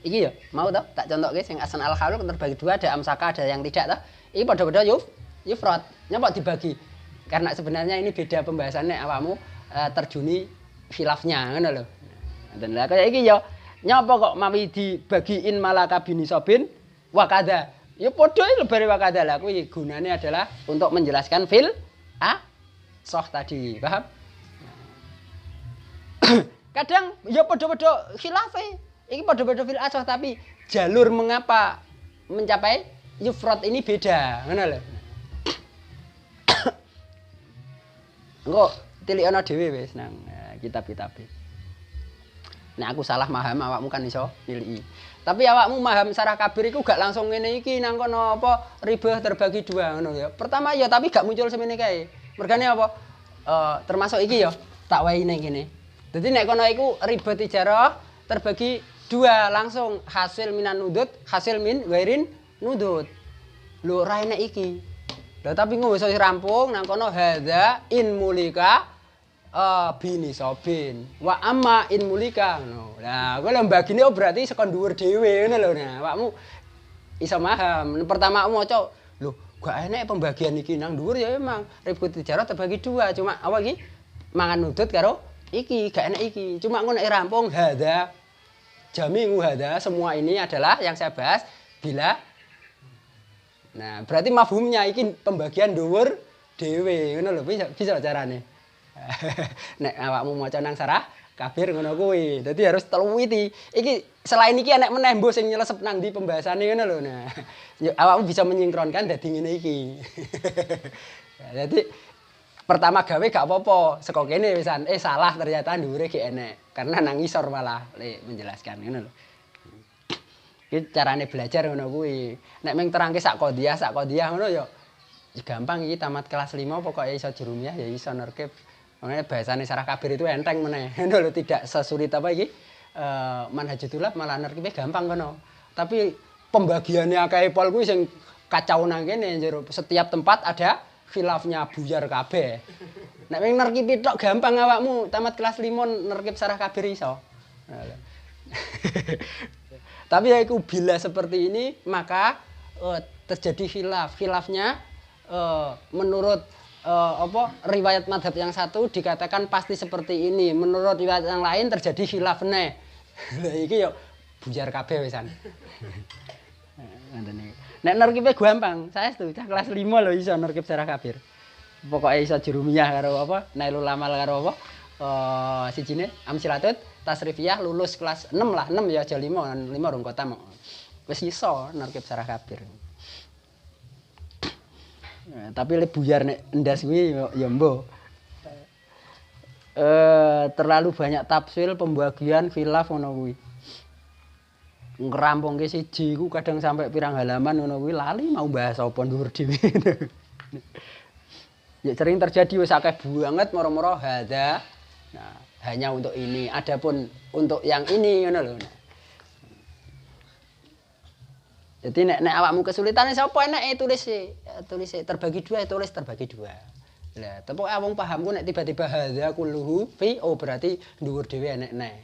B: Iki ya, mau toh tak contohke sing asan al khalq terbagi dua, ada amsaka ada yang tidak toh. Iki padha-padha yufrad. Nyapa dibagi. Karena sebenarnya ini beda pembahasannya awakmu terjuni khilafnya ngono lho. Dan lah kaya iki ya nyapa kok mawi dibagiin malaka binisobin wa kadza. Ya padha lebare wa kadza lah kuwi gunane adalah untuk menjelaskan fil soh tadi, paham? Kadang ya padha-padha khilafe. Iki padha-padha fil asoh tapi jalur mengapa mencapai yufrad ini beda, ngono lho. Engko tilikono dhewe wis nang kitab-kitab. Nek aku salah paham awakmu kan iso niliki. Tapi awakmu paham sarah kabir iku gak langsung ngene iki nang kono apa riba terbagi dua ngono ya. Pertama ya tapi gak muncul semene kae. Mergane apa? Termasuk iki ya tak wae ning kene. Dadi nek kono iku riba tijarah terbagi dua langsung hasil minan nudut, hasil min wairin nudut. Lho ora enek iki. Lah tapi ngono iso rampung nang kono hadza in mulika binisobin wa amma in mulika ngono. Nah, kowe lho mbagine berarti saka dhuwur dhewe ngono lho. Nah, awakmu iso paham. Pertama maca, lho gak enek pembagian iki nang dhuwur ya emang ribu tijarah terbagi dua, cuma apa iki? Mangan nudut karo iki, gak enek iki. Cuma ngono nek rampung hadza jami'u hadza semua ini adalah yang saya bahas bila. Nah, berarti mafhumnya iki pembagian dhuwur dhewe ngono lho. Bisa carane. Nek awakmu maca nang sarah kabir ngono kuwi. Dadi harus teliti. Iki selain iki enek meneh mbok sing nyelesep nang ndi pembahasanane ngono lho. Nah, awakmu bisa menyinkronkan dadi ngene iki. Dadi pertama gawe gak apa-apa, saka kene wisan salah ternyata dhuwure gek enek. Karena nang ngisor malah menjelaskan ngono lho. Iki carane belajar ngono kuwi. Nek mung terangke sak qodiyah ngono ya gampang iki tamat kelas 5 pokoke iso jurumiyah ya iso nerkib. Makanya bahasane sarah kabir itu enteng meneh. Ngono lho tidak sesulit apa iki. Manhajutullah malah nerkibe gampang kono. Tapi pembagiannya akeh pol kuwi sing kacau nang kene jero. Setiap tempat ada khilafnya buyar kabeh. Nek wing nerkibi tok gampang awakmu tamat kelas 5 nerkib sarah kabir iso. Tapi ya iku bila seperti ini maka terjadi khilaf. Khilafnya menurut riwayat madhab yang satu dikatakan pasti seperti ini. Menurut riwayat yang lain terjadi khilaf neh. Lah iki yo buyar kabeh wisan. Nek nerkibe gampang. Saya setuju kelas 5 lho iso nerkib sarah kabir. Pokoke iso jurumiyah karo apa? Nailul Amal karo apa? Sijine Amsilatut Tasrifiyah lulus kelas 6 lah, 6 ya aja 5 rong kotam. Wis iso narkib sarah kabir. Tapi le buyar nek endas kuwi ya mbo. Terlalu banyak tafsir, pembagian, khilaf ngono kuwi. Ngerampungke siji ku kadang sampai pirang halaman ngono kuwi lali mau bahas apa dhuwur dhewe. Ya sering terjadi wis akeh banget moro-moro hadza. Nah, hanya untuk ini, adapun untuk yang ini ngono lho. Jadi nek awakmu kesulitan sapa enake tulis terbagi dua, tulis terbagi dua. Lah, tepuk wong pahamku nek tiba-tiba hadza kulluhu fi berarti dhuwur dhewe enek-enek.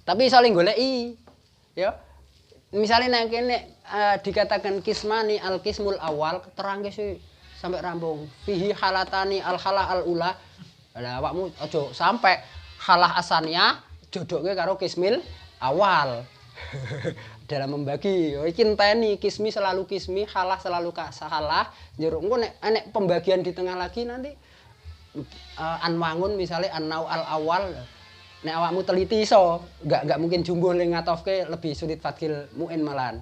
B: Tapi saling goleki. Ya. Misalnya nek kene dikatakan kismani al-kismul awal terangke sih sampai rambung. Fihi halatani al-hala al-ula. Lah awakmu aja sampai halah asania jodoke karo kismil awal. Dalam membagi iki enteni kismi selalu kismi, halah selalu salah. Njero engko nek pembagian di tengah lagi nanti anwangun misalnya an-nau al-awal. Nek awakmu teliti iso, enggak mungkin jumbo ning ngatofke lebih sulit Fathil Muin malahan.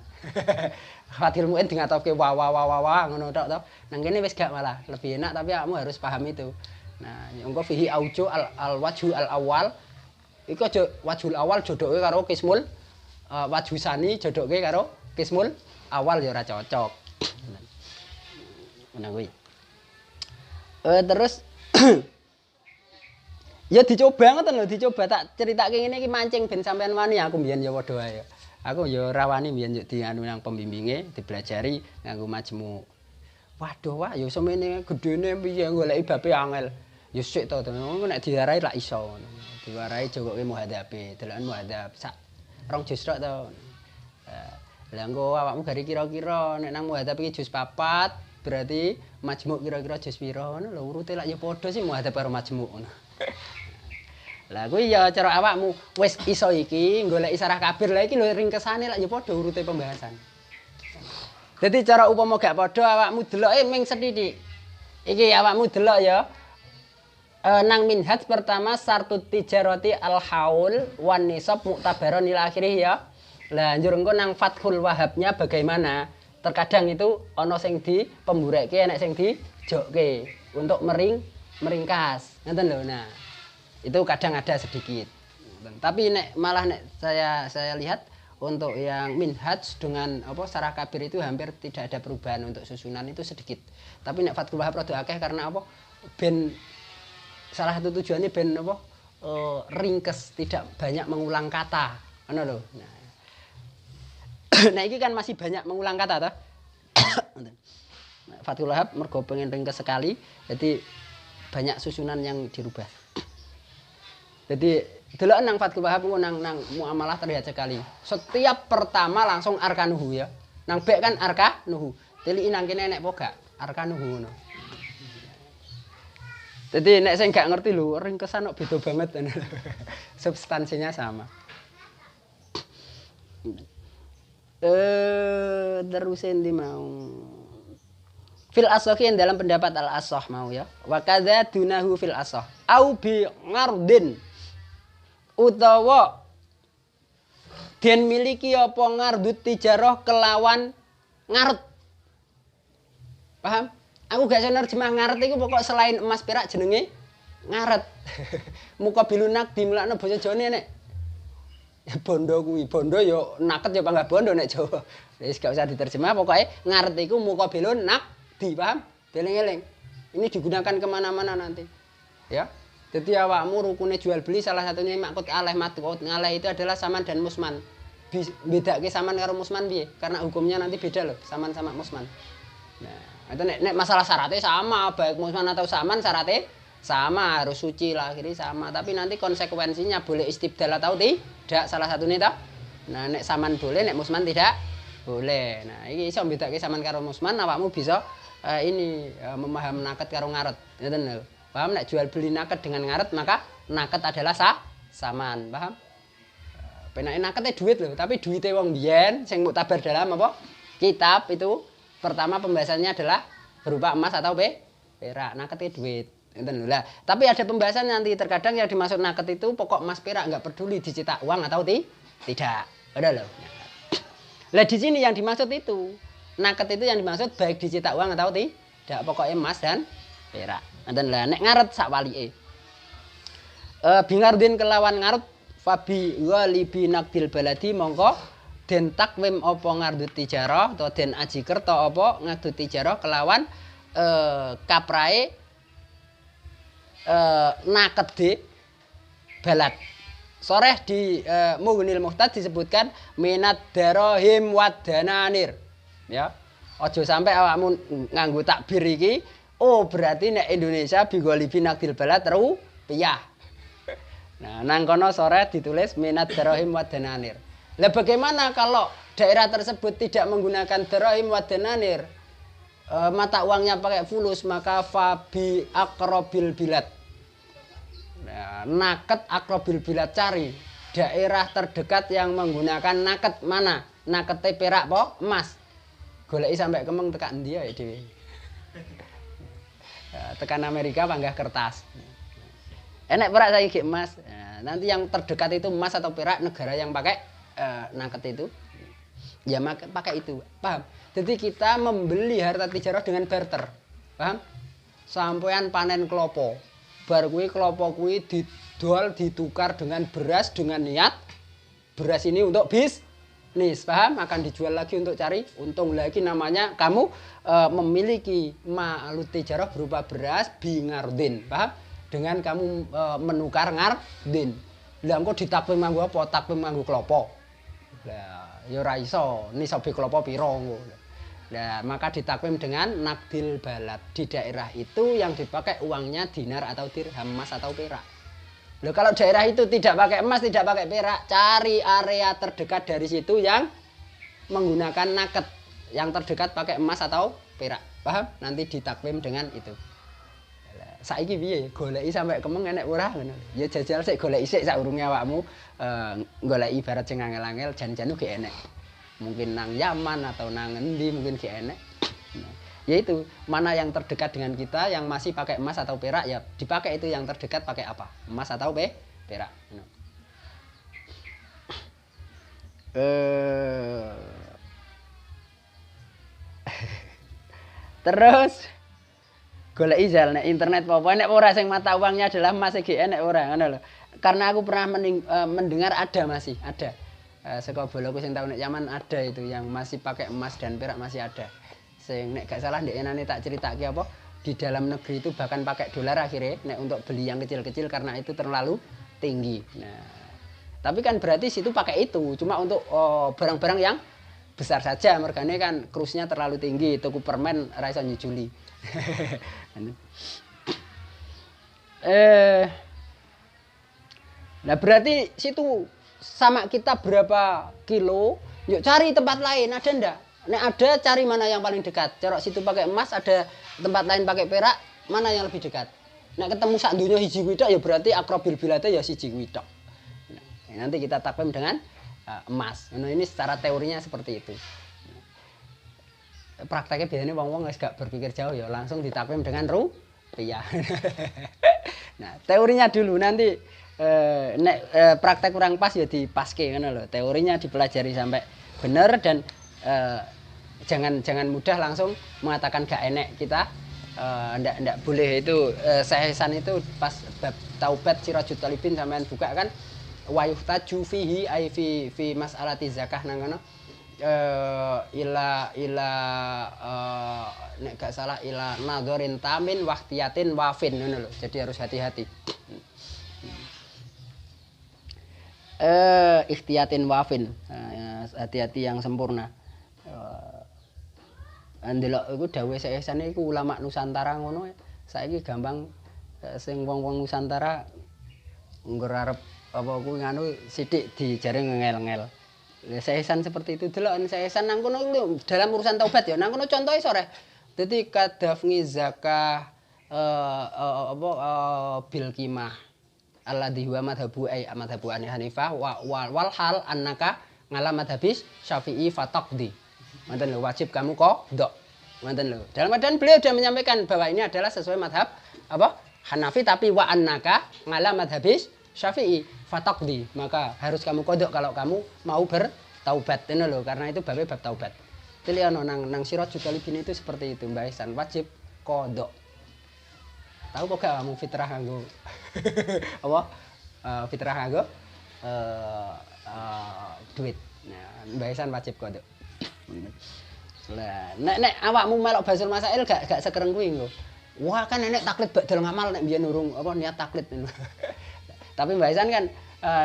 B: Fathil Muin di ngatofke wa ngono tok to. Nang kene wis gak malah, lebih enak tapi awakmu harus paham itu. Nah, engko fihi auju al-wajhu al-awal. Iku aja wajhul awal jodoke karo kismul wajhusani jodoke karo kismul awal ya ora cocok. Ngono kuwi. Terus ya dicoba ngoten lho, dicoba tak critake ngene iki mancing ben sampean wani aku mbiyen ya padha wae. Aku ya ora wani mbiyen yo dianu nang pembimbinge, dipelajari nganggo majmu. Waduh wah ya semene gedene piye goleki babe angel. Ya sik to nek diwarai lak iso ngono. Diwarai jogoke muhadzabe, delokan muhadzab sak rong juz tok to. Lah engko awakmu gari kira-kira nek nang muhadzab iki juz 4 berarti majmu kira-kira juz pira ngono lho urute lak ya padha sih muhadzab karo majmu ngono. Lah kuwi ya cara awakmu wis iso iki golek sarah kabir lah iki lho ringkesane lak ya padha urute pembahasan. Dadi cara upama gak padha awakmu deloke ming sethithik. Iki awakmu delok ya. Nang minhaj pertama sartut tijarati al-haul wan nisab muktabaron ila akhirih ya. Lah njur engko nang Fathul Wahabnya bagaimana? Terkadang itu ana sing di pemburekke enek sing dijokke untuk meringkas. Ngoten lho. Nah, itu kadang ada sedikit. Tapi malah saya lihat untuk yang minhaj dengan apa sarah kabir itu hampir tidak ada perubahan untuk susunan itu sedikit. Tapi nek Fathul Wahab rada akeh karena apa? Ben salah satu tujuannya ben apa? Ringkes, tidak banyak mengulang kata. Ngono lho. Nah, iki kan masih banyak mengulang kata toh. Fathul Wahab mergo pengen ringkes sekali, jadi banyak susunan yang dirubah. Jadi delok nang Fathul Wahab nang muamalah terlihat sekali. Setiap pertama langsung arkanuhu ya. Nang bek kan arkanuhu. Tiliki nang kene nek po gak arkanuhu ngono. Jadi nek sing gak ngerti lho ringkesan kok beda banget. Substansinya sama. Terus endi mau fil asohin dalam pendapat al-asoh mau ya. Wa kadza dunahu fil asoh au bi ngardin utawa den miliki apa ngardut tijarah kelawan ngaret. Paham? Aku gak iso nerjemah ngaret iku pokok selain emas perak jenenge ngaret. Muka bilunak dimlakno basa Jawane nek bondo kuwi. Bondo ya naket ya panggah bondo nek Jawa. Wis gak usah diterjemah pokoke ngaret iku muka bilun nak di paham? Deling-eling. Ini digunakan kemana-mana nanti. Ya. Jadi awakmu rukune jual beli salah satunya makut alaih matkut ngalih itu adalah saman dan musman. Bedake saman karo musman piye? Karena hukumnya nanti beda loh, saman sama musman. Nah, itu nek masalah syaratnya sama, baik musman atau saman syaratnya sama, harus suci lah akhirnya sama. Tapi nanti konsekuensinya boleh istibdal atau tidak salah satunya toh. Nah, nek saman boleh, nek musman tidak boleh. Nah, iki iso bedake saman karo musman awakmu bisa memaham naket karo ngaret. Ngoten lho. Paham nek jual beli naket dengan ngaret maka naket adalah saman, paham? Penake nakete duit lho, tapi duite wong biyen sing muktabar dalam apa? Kitab itu pertama pembahasannya adalah berupa emas atau perak. Naket itu duit. Lah, tapi ada pembahasan nanti terkadang yang dimaksud naket itu pokok emas perak nggak peduli dicetak uang atau tidak. Ada loh. Lah di sini yang dimaksud itu naket itu yang dimaksud baik dicetak uang atau tidak, pokoknya emas dan perak. Dan lah nek ngaret sak walike. Bingardin kelawan ngaret fabi ghalibi nakdil baladi mongko den takwim apa ngardut tijarah atau den aji kerta apa ngardut tijarah kelawan kaprae nakede balad. Soreh di Mughnil Muhtad disebutkan minat darahim wadananir. Ya. Aja sampai awakmu nganggo takbir iki, oh berarti nek Indonesia bigolibi nakdil balad rupiah. Nah, nang kono soreh ditulis minat darahim wadananir. Lah bagaimana kalau daerah tersebut tidak menggunakan darahim wadananir? Mata uangnya pakai fulus, maka fabi akrobil bilad. Nah, naket akrobil bilad, cari daerah terdekat yang menggunakan naket mana? Nakete perak po emas. Goleki sampai kemeng tekan dia ya dhewe. Tekan Amerika panggah kertas. Enek perak saiki emas. Nah, nanti yang terdekat itu emas atau perak negara yang pakai naket itu. Ya pakai itu. Paham? Jadi kita membeli harta tijarah dengan barter. Paham? Sampean panen klopo. Bar kuwi klopo kuwi didol ditukar dengan beras dengan niat beras ini untuk bisnis, paham? Akan dijual lagi untuk cari untung lagi, namanya kamu memiliki ma'lut tijarah berupa beras bingardin, paham? Dengan kamu menukar ngardin. Lah engko ditakwim nganggo apa? Takwim nganggo klopo. Lah ya ora iso, nisabe klopo pira ngono. Nah, maka ditakwim dengan nakdil balad. Di daerah itu yang dipakai uangnya dinar atau dirham, emas atau perak. Loh, kalau daerah itu tidak pakai emas, tidak pakai perak, cari area terdekat dari situ yang menggunakan naket. Yang terdekat pakai emas atau perak. Paham? Nanti ditakwim dengan itu. Saiki piye? Goleki sampai kemeng enek ora ngono. Ya jajal sik goleki sik saurunge awakmu goleki ibarat sing angel-angel jan-jan uga enek. Mungkin nang Yaman atau nang endi mungkin ki enek. Nah, yaitu mana yang terdekat dengan kita yang masih pakai emas atau perak, ya dipakai itu yang terdekat pakai apa? Emas atau perak. Nah. Terus golek izal nek internet apa nek ora sing mata uangnya adalah emas iki enek ora ngono lho. Karena aku pernah mendengar ada masih ada. Saka boloku sing tau nek Yaman ada itu yang masih pakai emas dan perak masih ada. Sing nek gak salah ndek enane tak critake apa di dalam negeri itu bahkan pakai dolar akhirnya nek untuk beli yang kecil-kecil karena itu terlalu tinggi. Nah, tapi kan berarti situ pakai itu cuma untuk barang-barang yang besar saja, mergane kan krusnya terlalu tinggi, tuku permen ora iso nyujuli. Nah berarti situ sama kita berapa kilo, yuk cari tempat lain, ada ndak? Nek ada, cari mana yang paling dekat. Corok situ pakai emas, ada tempat lain pakai perak, mana yang lebih dekat? Nek ketemu sak dunya hiji kuwi tok ya berarti akrobil bilate ya siji kuwi tok. Nah, nanti kita takwim dengan emas. Nah, ini secara teorinya seperti itu. Prakteknya biasanya wong-wong wis gak berpikir jauh ya langsung ditakwim dengan rupiah. Nah, teorinya dulu nanti praktek kurang pas ya dipaske ngono lho. Teorinya dipelajari sampai benar dan jangan mudah langsung mengatakan gak enek kita ndak boleh itu. Sahisan itu pas bab taubat Sirajut Talibin sampean buka kan wayuhtaju fihi ai fi mas'alati zakah nang ngono. Ila nek gak salah ila nadharin tamin wahtiyatin wafin ngono lho. Jadi harus hati-hati. Ikhtiyatin wafin, hati-hati yang sempurna. Ndelok iku dawuh saesane iku ulama Nusantara ngono. Saiki gampang sing wong-wong Nusantara ngger arep apa kuwi nganu sithik dijare ngel-ngel. Saesan seperti itu delok saesan nang kono dalam urusan taubat ya. Nang kono contohe sore. Dadi kadafni zakah bil qimah alladhi huwa madhabu madhabu Hanifah wal hal annaka ngala madhabis Syafi'i fataqdi. Manten wajib kamu qadha. Ngoten lho. Dalam keadaan beliau sudah menyampaikan bahwa ini adalah sesuai madhab apa? Hanafi, tapi wa annaka ngala madhabis Syafi'i fataqdi. Maka harus kamu kodok kalau kamu mau bertaubat. Ini lho, karena itu bab taubat. Jadi ono nang Sirajul Talibin itu seperti itu, Mbak Ihsan, wajib kodok. Tahu kok gak kamu fitrah nganggo apa? Fitrah nganggo duit. Nah, Mbak Ihsan wajib kodok. Lah, nek awakmu melok basul masail gak sekereng kuwi engko. Wah, kan nek taklid badal ngamal nek biyen urung apa niat taklid. Tapi Mbak Ihsan kan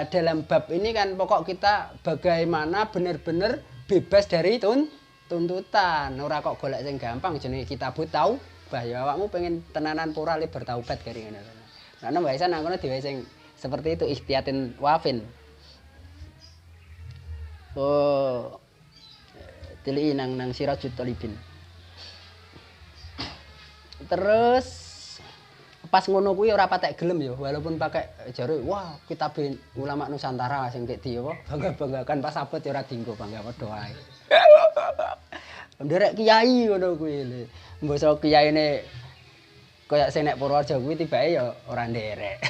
B: dalam bab ini kan pokok kita bagaimana benar-benar bebas dari tuntutan. Ora kok golek sing gampang jenenge kitabut taubah. Ya awakmu pengen tenanan pura le bertaubat kari ngono. Nah, Mbak Ihsan nang kono dhewe sing seperti itu ihtiyatin wafin. Oh, tili nang Sirajul Talibin. Terus pas ngono kuwi ora patek gelem ya, walaupun pakai jare wah kitab ulama Nusantara sing kek di apa bangga-banggakan pas abot ya ora dienggo bangga padha wae. Nderek kiai ngono kuwi lho. Mbasa kiyaine kaya sing nek Purworejo kuwi tibake ya ora nderek.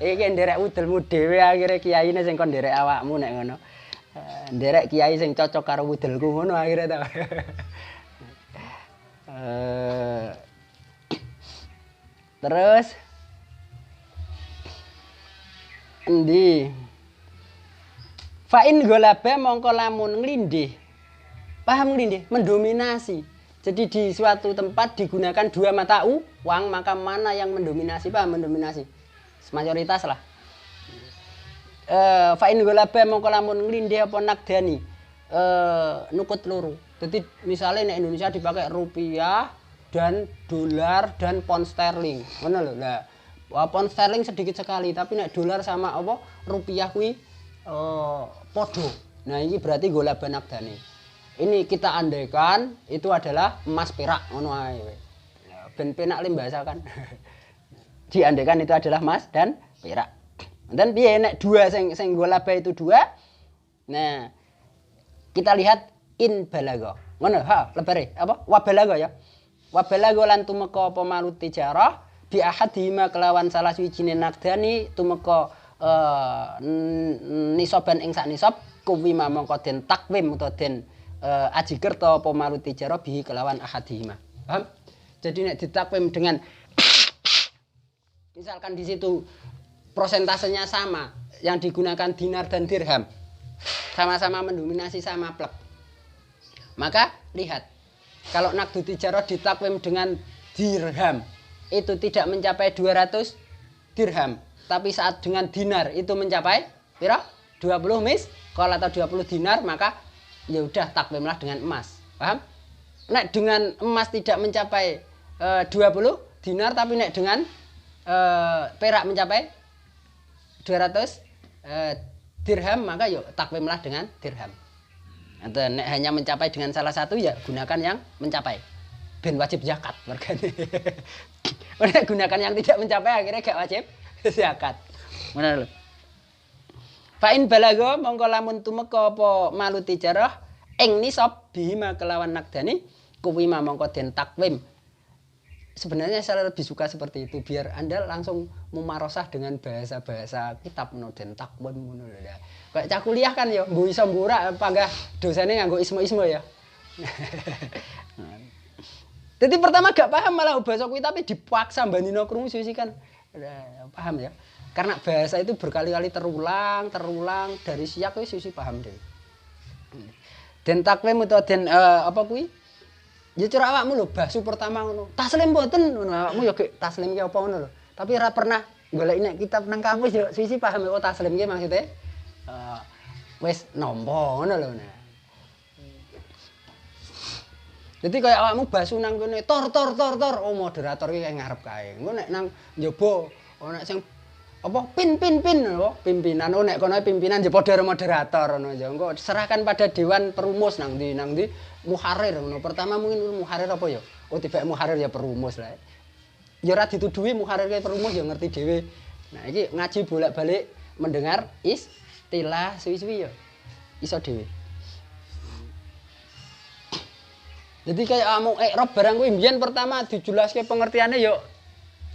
B: Iki nderek-udelmu dhewe akhire kiyaine sing kon nderek awakmu nek ngono. Nderek kiai sing cocok karo wudelku ngono akhire ta. Terus endi? Fa'in golaba mongko lamun nglindih. Paham nglindih? Mendominasi. Jadi di suatu tempat digunakan dua mata uang, maka mana yang mendominasi? Paham mendominasi? Mayoritas lah. Fa'in golaba mongko lamun nglindih apa nakdani. Nukut loro. Jadi misalnya di Indonesia dipakai rupiah dan dolar dan pound sterling. Ngono lho. Lah, pound sterling sedikit sekali, tapi nek dolar sama apa rupiah kuwi podo. Nah, ini berarti golaba nakdani. Ini kita andaikan itu adalah emas perak ngono ae. Ben penak le bahasakan. Diandaikan itu adalah emas dan perak. Dan piye nek dua sing golaba itu dua. Nah, kita lihat in balago. Ngono ha lebare apa? Wa balago ya. Wa balago lan tumeka apa malut tijarah bi ahadima kelawan salah suwijine nakdani tumeka nisaban ing sak nisab kuwi mangko den takwim utawa den aji kerta apa malut tijarah bi kelawan ahadima. Paham? Jadi nek ditakwim dengan misalkan di situ prosentasenya sama, yang digunakan dinar dan dirham. Sama-sama mendominasi sama plek. Maka lihat, kalau naqdu tijarah ditakwim dengan dirham, itu tidak mencapai 200 dirham. Tapi saat dengan dinar itu mencapai pira? 20 kalau atau 20 dinar, maka ya udah takwimlah dengan emas. Paham? Nek dengan emas tidak mencapai 20 dinar, tapi nek dengan perak mencapai 200 dirham, maka yuk takwimlah dengan dirham. Atau nek hanya mencapai dengan salah satu ya gunakan yang mencapai. Ben wajib zakat mergane. Nek gunakan yang tidak mencapai akhirnya gak wajib zakat. Ngono lho. Fa in balago mongko lamun tumeka apa malu tijarah ing nisab bima kelawan nakdani kuwi mongko den takwim. Sebenarnya saya lebih suka seperti itu biar Anda langsung memarosah dengan bahasa-bahasa kitab den takwim ngono lho. Kayak cah kuliah kan ya, nggo iso mbura panggah dosane nganggo ismo-ismo ya. Jadi pertama gak paham malah bahasa kuwi tapi dipaksa bandino krungu sisi kan. Paham ya? Karena bahasa itu berkali-kali terulang dari siak wis sisi paham deh. Den takwim utawa den apa kuwi? Ya cara awakmu lho basu pertama ngono. Taslim mboten ngono awakmu ya gek taslim ki apa ngono lho. Tapi ora pernah golek nek kitab nang kampus ya sisi paham kok taslim ki maksudnya wis nampa ngono lho. Jadi kaya awakmu basu nang kene tor oh moderator ki ngarep kae. Engko nek nang njaba ana sing apa pin pimpinan nek kono pimpinan ya padha moderator ngono ya. Engko serahkan pada dewan perumus nang ndi muharir ngono. Pertama mungkin muharir apa ya? Oh tiba muharir ya perumus lah. Ya ora dituduhi muharir kae perumus ya ngerti dhewe. Nah iki ngaji bolak-balik mendengar istilah suwi-suwi ya. Iso dhewe. Jadi kayak amung i'rab barang kuwi mbiyen pertama dijelaske pengertiane yo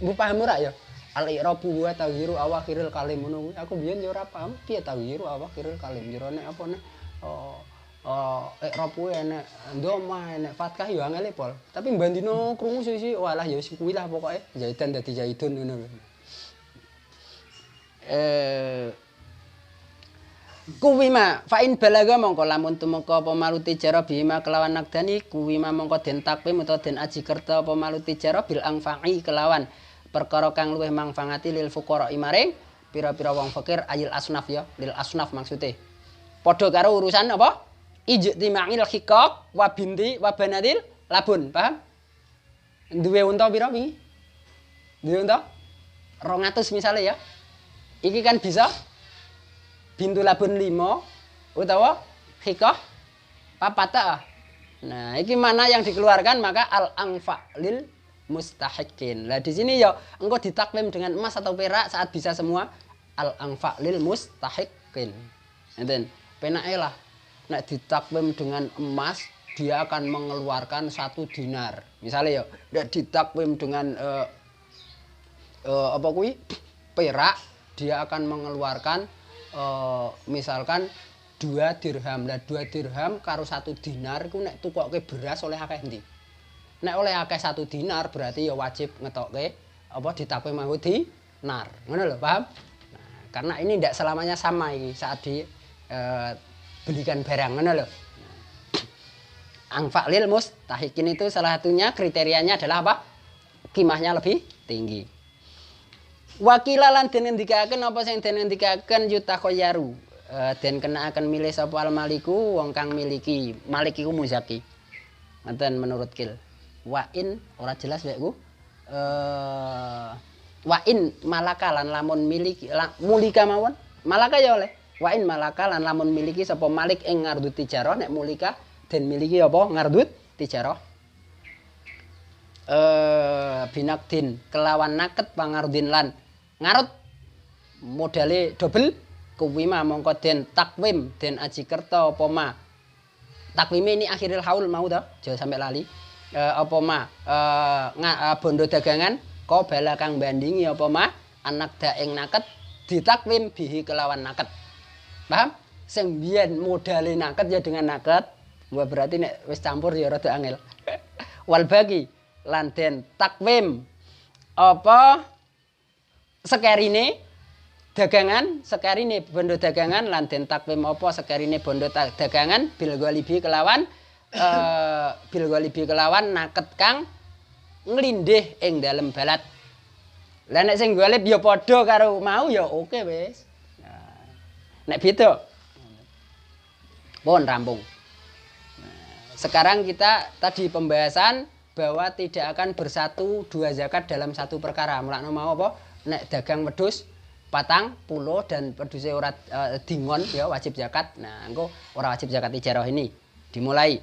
B: mbok paham ora ya? Al-i'rabu wa taghyiru awakhiril kalim ngono kuwi. Aku mbiyen yo ora paham piye taghyiru awakhiril kalim. Jerone apa nek i'rab kuwi enek ndoma enek fathah yo angel pol. Tapi mbandino krungu sisi walah ya wis kuwi lah pokoke Zaidan dadi Zaidun ngono lho. Kuwima fa in balaga mongko lamun tumeka apa maluti jara bima kelawan nagdani kuwima mongko den takwim utawa den aji kerta apa maluti jara bil angfa'i kelawan perkara kang luwih mangfangati lil fuqara maring pira-pira wong fakir ayil asnaf ya lil asnaf maksude padha karo urusan apa ijtima'il hikak wa binti wa banatil labun paham duwe unta pira wingi duwe unta 200 misale ya iki kan bisa bintu labun 5 utawa hikah papata nah iki mana yang dikeluarkan maka al angfa lil mustahiqin. Lah di sini ya engko ditakwim dengan emas atau perak saat bisa semua al anfa lil mustahiqin. Enten penake lah nek ditakwim dengan emas dia akan mengeluarkan 1 dinar. Misalnya ya nek ditakwim dengan apa kuwi perak dia akan mengeluarkan misalkan 2 dirham. Lah 2 dirham karo 1 dinar iku nek tukoke beras oleh akeh ndi? Nek oleh akeh 1 dinar berarti ya wajib ngetokke apa ditakwim nganggo dinar. Ngono lho, paham? Nah, karena ini tidak selamanya sama ini saat di belikan barang ngono lho. Angfa lil mustahiqin itu salah satunya kriterianya adalah apa? Kimahnya lebih tinggi. Wakilalan den ngendikaken apa sing den ngendikaken yutakhayaru. Den kena akan milih sapa al maliku wong kang miliki. Malik iku muzaki. Ngoten menurut Kil. Wa in ora jelas wekku wa in malaka lan lamun miliki mulika mawon malaka ya oleh wa in malaka lan lamun miliki sapa malik ing ngardut tijarah nek mulika den miliki apa ngardut tijarah binakdin kelawan naket pangardin lan ngarut modale double kuwima mongko den takwim den aji kerta apa ma takwime ini akhiril haul mau ta aja sampai lali apa ma bondo dagangan ko bala kang bandingi apa ma anak daeng naket ditakwim bihi kelawan naket paham sing biyen modale naket ya dengan naket gua berarti nek wis campur ya rada angel wal bagi lan den takwim apa sekerine dagangan sekerine bondo dagangan lan den takwim apa sekerine bondo dagangan bil ghalibi kelawan bil ghalibi kelawan naket kang nglindih ing dalem balat. Lah nek sing ghalib ya padha karo mau ya oke wis. Nah, nek beda pun rampung. Nah, sekarang kita tadi pembahasan bahwa tidak akan bersatu 2 zakat dalam satu perkara. Mulakno mau apa? Nek dagang wedhus 40 dan wedhuse ora dingon ya wajib zakat. Nah, engko ora wajib zakat ijarah ini. Dimulai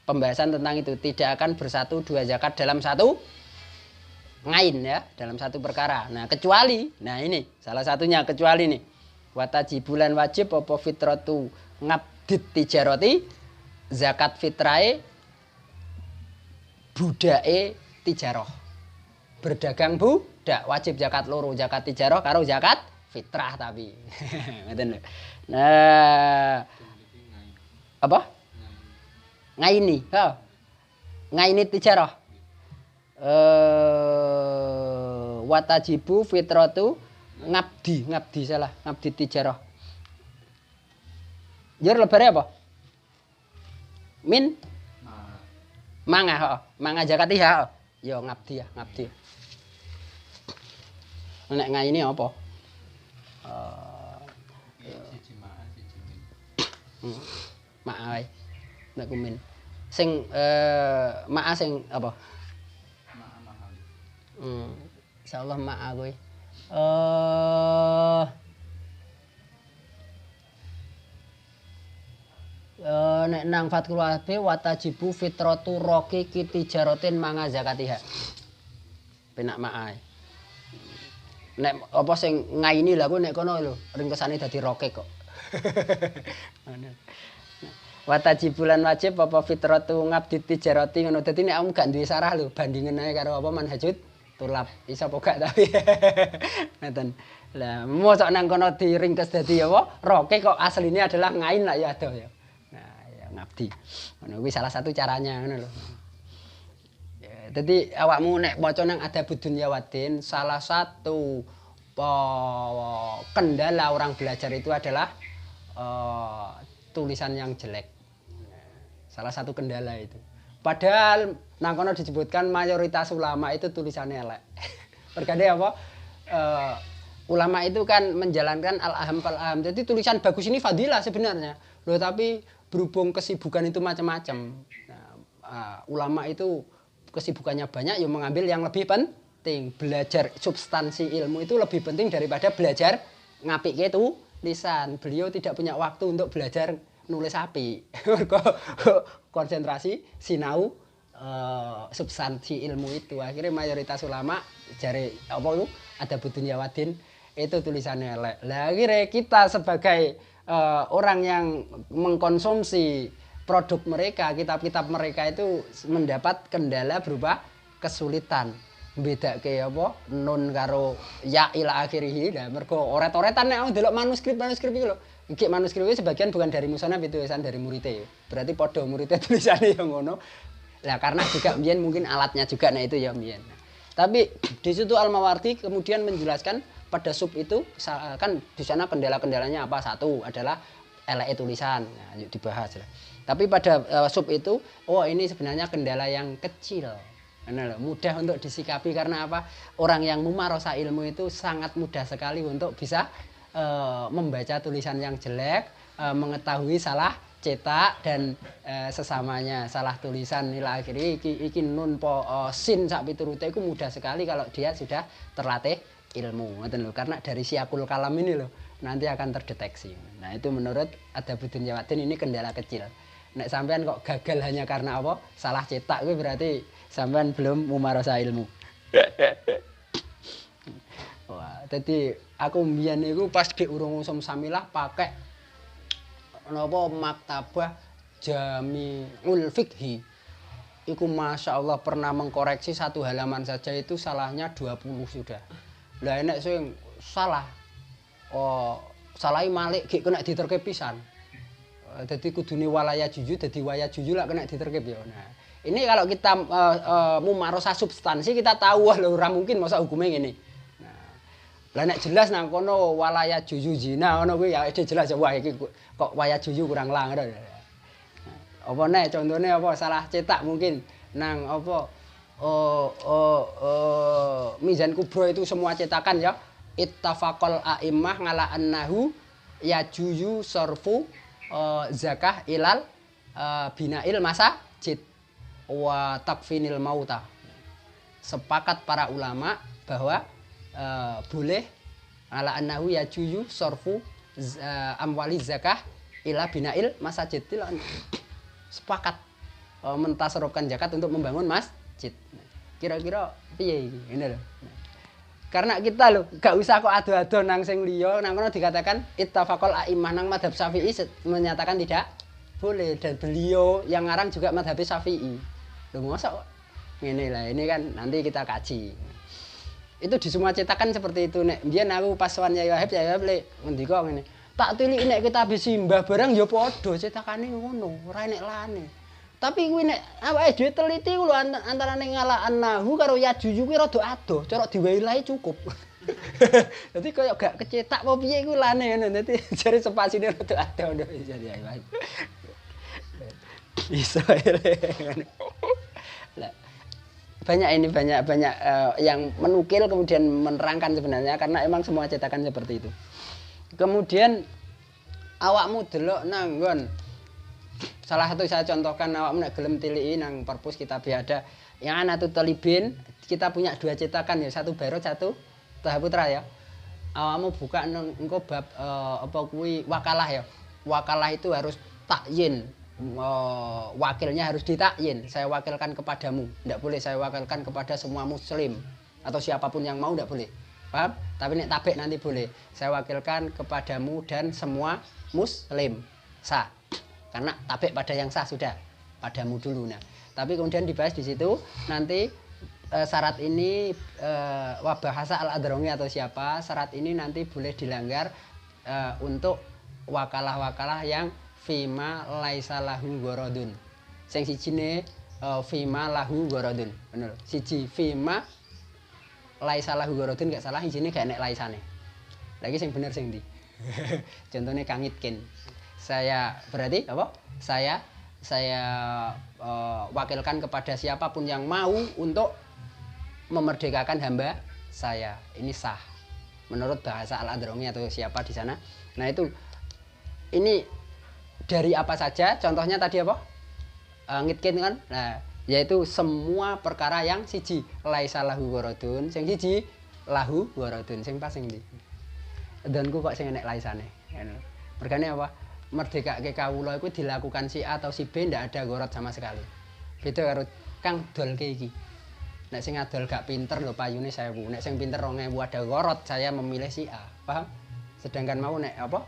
B: pembahasan tentang itu tidak akan bersatu 2 zakat dalam satu ngain ya dalam satu perkara. Nah kecuali, nah ini salah satunya kecuali nih watajibulan wajib apa fitratu ngabdit tijarati zakat fitrae budake tijarah berdagang budak wajib zakat loro zakat tijarah karo zakat fitrah tapi ngoten lho. Nah apa ngaini ha ngaini tijarah watajibu fitratu ngabdi salah ngabdi tijarah jur lebare apa min manga zakati ha ya ngabdi nek ngaini apa mak ae nek kumin sing mak sing apa insyaallah mak kowe nek nang Fathul Wahab watajibu fitratu roki kitijaratin manga zakatiha penak mak ae nek apa sing ngaini lha ku nek kono lho ringkesane dadi roke kok Watajibulan wajib apa fitratu ngabdi tijarati ngono. Dadi nek kamu gak duwe sarah lho, bandingen ae karo apa manhajut tulab. Iso apa gak tapi. Ngoten. Lah, mosok nang kono diringkes dadi apa? Roke kok asline adalah ngain lah ya ado ya. Nah, ya ngabdi. Ngono kuwi salah satu caranya ngono lho. Ya, dadi awakmu nek maca nang Adabud Dunyawaddin, salah satu kendala orang belajar itu adalah tulisan yang jelek. Salah satu kendala itu. Padahal nang kono disebutkan mayoritas ulama itu tulisannya elek. Perkara apa? Ulama itu kan menjalankan al-aham fal-aham. Jadi tulisan bagus ini fadilah sebenarnya. Loh tapi berhubung kesibukan itu macam-macam. Nah, ulama itu kesibukannya banyak, ya mengambil yang lebih penting. Belajar substansi ilmu itu lebih penting daripada belajar ngapike tulisan. Beliau tidak punya waktu untuk belajar nulis api. Konsentrasi sinau substansi ilmu itu. Akhirnya mayoritas ulama jare apa itu Adabud Dunyawaddin itu tulisannya elek. Lah akhirnya kita sebagai orang yang mengkonsumsi produk mereka, kitab-kitab mereka itu mendapat kendala berupa kesulitan. Bedake apa nun karo ya ila akhirih. Lah mergo oret-oretan nek ndelok manuskrip iki lho. Iki manuskrip iki sebagian bukan dari musonaf itu tulisan dari muridnya. Berarti padha muridnya tulisannya yang ngono. Lah karena juga mbiyen mungkin alatnya juga nah itu ya mbiyen. Tapi di situ Al-Mawardi kemudian menjelaskan pada sub itu kan di sana kendala-kendalanya apa? Satu adalah elek tulisan. Nah, yuk dibahas lah. Tapi pada sub itu ini sebenarnya kendala yang kecil. Nah, mudah untuk disikapi karena apa? Orang yang mumarosa ilmu itu sangat mudah sekali untuk bisa membaca tulisan yang jelek, mengetahui salah cetak dan sesamanya salah tulisan nilai akhiri iki nun po sin sak piturute iku mudah sekali kalau dia sudah terlatih ilmu ngoten lho karena dari siakul kalam ini loh nanti akan terdeteksi. Nah, itu menurut Adabud Dunyawaddin ini kendala kecil. Nek sampean kok gagal hanya karena apa? Salah cetak kuwi berarti sampean belum mumarasah ilmu. Wah, jadi aku mbiyen niku pas di urung usum samilah pakai napa maktabah Jami'ul Fiqhi. Iku Masya Allah pernah mengkoreksi satu halaman saja itu salahnya 20 sudah. Lah enek sing salah. Salahi malik gek kena diterke pisan. Dadi kudune walaya juju dadi waya juju lak kena diterkep ya. Nah, ini kalau kita mumarosah substansi kita tahu wah ora mungkin masa hukumnya ngene. Lah nek jelas nang kono walaya juju zina ngono kuwi ya jelas ya wah iki kok waya juju kurang lang ngono. Apa nek contone apa salah cetak mungkin nang apa Mizan Kubro itu semua cetakan ya ittafaqal a'immah ngala annahu yajuzu sarfu zakah ilal binail masajid wa takfinil mauta. Sepakat para ulama bahwa boleh ala annahu yajuzu sarfu amwali zakah ila binail masajid. Sepakat mentasarufkan zakat untuk membangun masjid. Kira-kira piye iki? Ngene lho. Karena kita lho gak usah kok ado-ado nang sing liya, nang kono dikatakan ittafaqal a'immah nang mazhab Syafi'i menyatakan tidak boleh dan beliau yang ngarang juga mazhab Syafi'i. Lho masa kok ngene lah, ini kan nanti kita kaji. Itu di semua cetakan seperti itu nek mbiyen aku pas wan Yai Wahab lek ngendika ngene. Tak tilik nek kita habis simbah barang ya padha cetakane ngono, ora enek lane. Tapi kuwi nek awake dhewe teliti ku lho antarane ngala annahu karo yajuju kuwi rada adoh, cara diwailahi cukup. Dadi koyo gak kecetak apa piye iku lane ngono. Dadi jare spasine rada adoh ngono jadi ae. Iso ngono. Lah banyak yang menukil kemudian menerangkan sebenarnya karena emang semua cetakan seperti itu. Kemudian awakmu delok nang nggon salah satu saya contohkan awakmu nek gelem tiliki nang perpus kitab ada yang Anatut Talibin kita punya dua cetakan ya satu Bairut satu Tahaputra ya. Awakmu buka engko bab apa kuwi wakalah ya. Wakalah itu harus takyin. Wakilnya harus ditakyin. Saya wakilkan kepadamu. Tidak boleh saya wakilkan kepada semua muslim atau siapapun yang mau tidak boleh. Paham? Tapi nek tabik nanti boleh. Saya wakilkan kepadamu dan semua muslim. Sah. karena tabik pada yang sah sudah padamu dulu. Nah, tapi kemudian dibahas di situ nanti syarat ini bahasa al-adrongi atau siapa, syarat ini nanti boleh dilanggar untuk wakalah-wakalah yang fima laisa lahu gharadun. Sing sijine fima lahu gharadun. Bener. Siji fima laisa lahu gharadun gak salah, isine gak enek laisane. Lagi sing bener sing ndi? Contohnya Kangitkin. Saya berarti apa? Saya wakilkan kepada siapapun yang mau untuk memerdekakan hamba saya. Ini sah menurut bahasa al-adrongi atau siapa di sana. Nah itu ini dari apa saja? Contohnya tadi apa? Ngitkin kan? Nah, yaitu semua perkara yang siji laisa lahu gharadun, sing siji lahu gharadun, sing pas sing ndi? Donku kok sing enek laisane. Mergane apa? Merdekake kawula iku dilakukan si A atau si B ndak ada gharat sama sekali. Beda karo kang dolke iki. Nek sing adol gak pinter lho payune 1000. Nek sing pinter 2000 ada gharat, saya memilih si A. Paham? Sedangkan mau nek apa?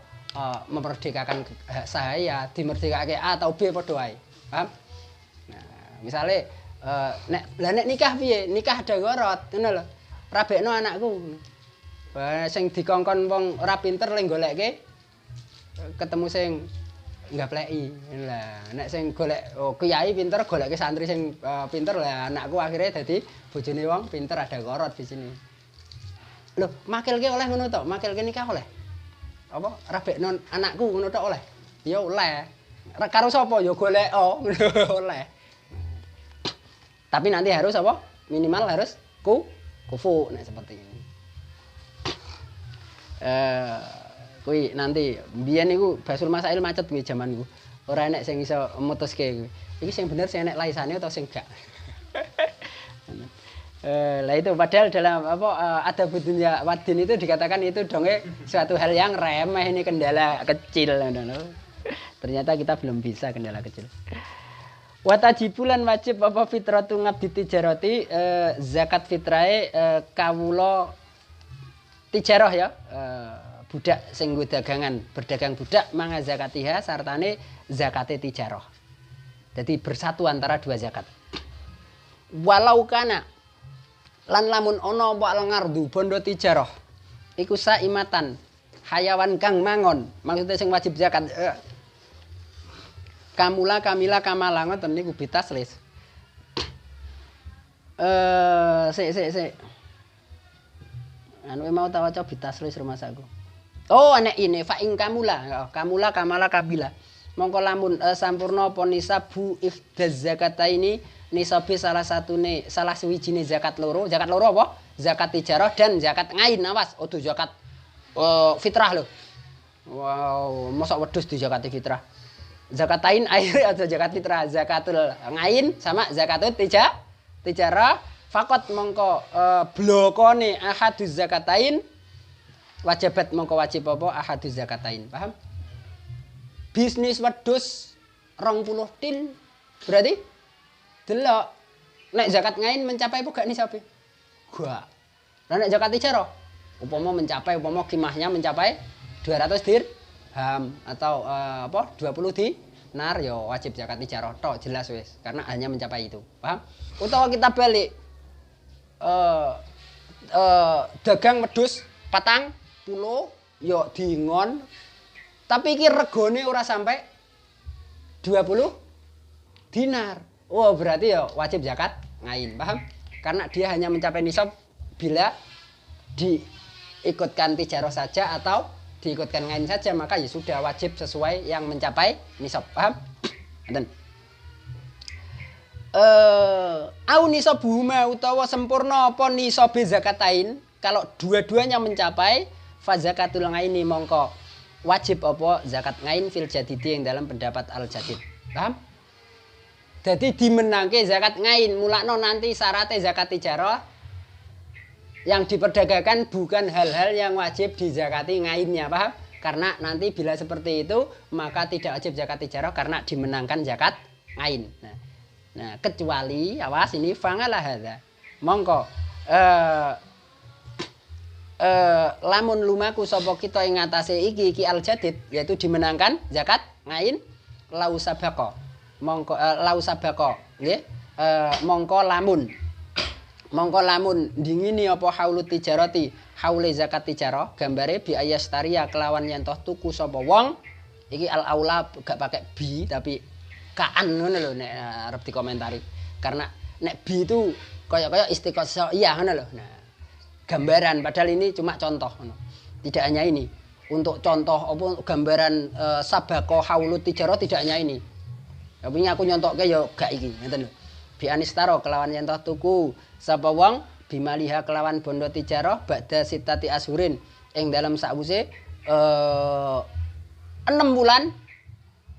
B: Memerdekakan saya dimerdekake A atau B padha wae. Paham? Nah, misale nek nikah piye? Nikah ada gharat, ngono lho. Rabekno anakku. Sing dikongkon wong ora pinter le golekke ketemu sing ngapleki. Lah, nek sing golek kiai pinter goleke santri sing pinter lah anakku akhirnya dadi bojone wong pinter ada gharat di sini. Loh, makilke oleh ngono to? Makilke nikah oleh? Apa rabekno anakku ngono tok oleh? Ya oleh. Karo sapa ya golek oleh. Tapi nanti harus apa? Minimal harus kufu nek seperti ini. Kuwi nanti biyen niku Basul Masail macet kuwi jamanku. Ora enek sing iso mutuske kuwi. Iki sing bener sing enek laisane atau sing gak. Lah itu padahal dalam apa ada dunia wadin itu dikatakan itu donge suatu hal yang remeh, ini kendala kecil. Ternyata kita belum bisa kendala kecil. Watajibulan wajib apa fitratu ngabdi tijarati zakat fitrahe kawula tijarah ya. Budak sing nggo dagangan, berdagang budak manga zakatiha sartane zakate tijarah. Jadi bersatu antara dua zakat. Walau kana lan lamun ana apa ngardu bondo tijarah iku saimatan hayawan kang mangon, maksudnya sing wajib zakat. Kamila kamala ngoten niku bitaslis. Sik. Anu mau ta waca bitaslis rumah saku. Oh, anek ini fa ing kamula kamala kabila. Mongko lamun sampurna apa nisabu ihdaz zakataini nisabe salah suwijine zakat loro. Zakat loro apa? Zakat tijarah dan zakat ngain. Awas, odo zakat fitrah lho. Wow, mosok wedhus di zakat fitrah. Zakatain air atau zakat fitrah, zakatul ngain sama zakatul tijarah fakot mongko blokone ahaduz zakatain wajibat mongko wajib apa ahaduz zakatain. Paham? Bisnis wedhus 20 tin berarti delok nek zakat ngain mencapai apa gak nisabe? Gak. Lah nek zakat tijarah upama kimahnya mencapai 200 dirham atau 20 dinar ya wajib zakat tijarah tok jelas wis karena hanya mencapai itu. Paham? Utawa kita balik dagang wedhus 40 ya dingon tapi iki regane ora sampai 20 dinar. Oh, berarti ya wajib zakat ngain. Paham? Karena dia hanya mencapai nisab bila diikutkan tijarah saja atau diikutkan ngain saja maka ya sudah wajib sesuai yang mencapai nisab. Paham? Ngoten. Au nisabuhuma utawa sempurna apa nisabe zakatain kalau dua-duanya mencapai fa zakatul ngaini mongko wajib apa zakat ngain fil jadidi yang dalam pendapat al jadid. Paham? Jadi dimenangke zakat ngain mulakno nanti syaratnya zakat tijarah yang diperdagangkan bukan hal-hal yang wajib dizakati ngainnya. Paham? Karena nanti bila seperti itu maka tidak wajib zakat tijarah karena dimenangkan zakat ngain. Nah, kecuali awas ini fangalah hadza. Mongko lamun lumaku sapa kita ing ngatasé iki al jadid yaitu dimenangkan zakat ngain lau sabaqo mongko lau sabaqo nggih mongko lamun dingini apa haulu tijarati haule zakat tijarah gambare bi ayastaria kelawan yen toh tuku sapa wong iki al aula gak pakai bi tapi kaan ngono lho nek arep dikomentari karena nek bi itu kaya istiqosah iya ngono lho nah gambaran padahal ini cuma contoh ngono tidak hanya ini untuk contoh apa gambaran sabaqo haulu tijarah tidak hanya ini tapi aku nyontokke ya gak iki ngoten lho bi anistaro kelawan yen toh tuku sapa wong bimaliha kelawan bondo tijarah ba'da sitati ashurin ing dalam sakwise 6 bulan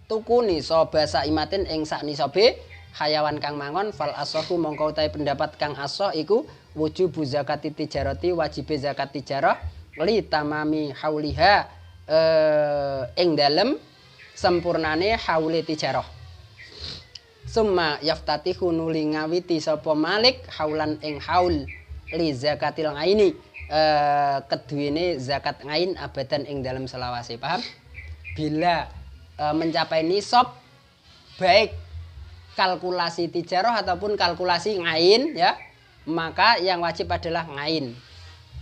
B: tuku niso basa imatin ing sak nisobe hayawan kang mangon fal asahu mongko utahe pendapat kang asah iku wujubu zakati tijarati wajibe zakat tijarah li tamami hauliha ing dalem sempurnane haule tijarah. Summa yaftatihu nuli ngawiti sapa Malik haulan ing haul li zakatil ngaini keduwene zakat ngain abadan ing dalam selawase paham bila mencapai nisab baik kalkulasi tijarah ataupun kalkulasi ngain ya maka yang wajib adalah ngain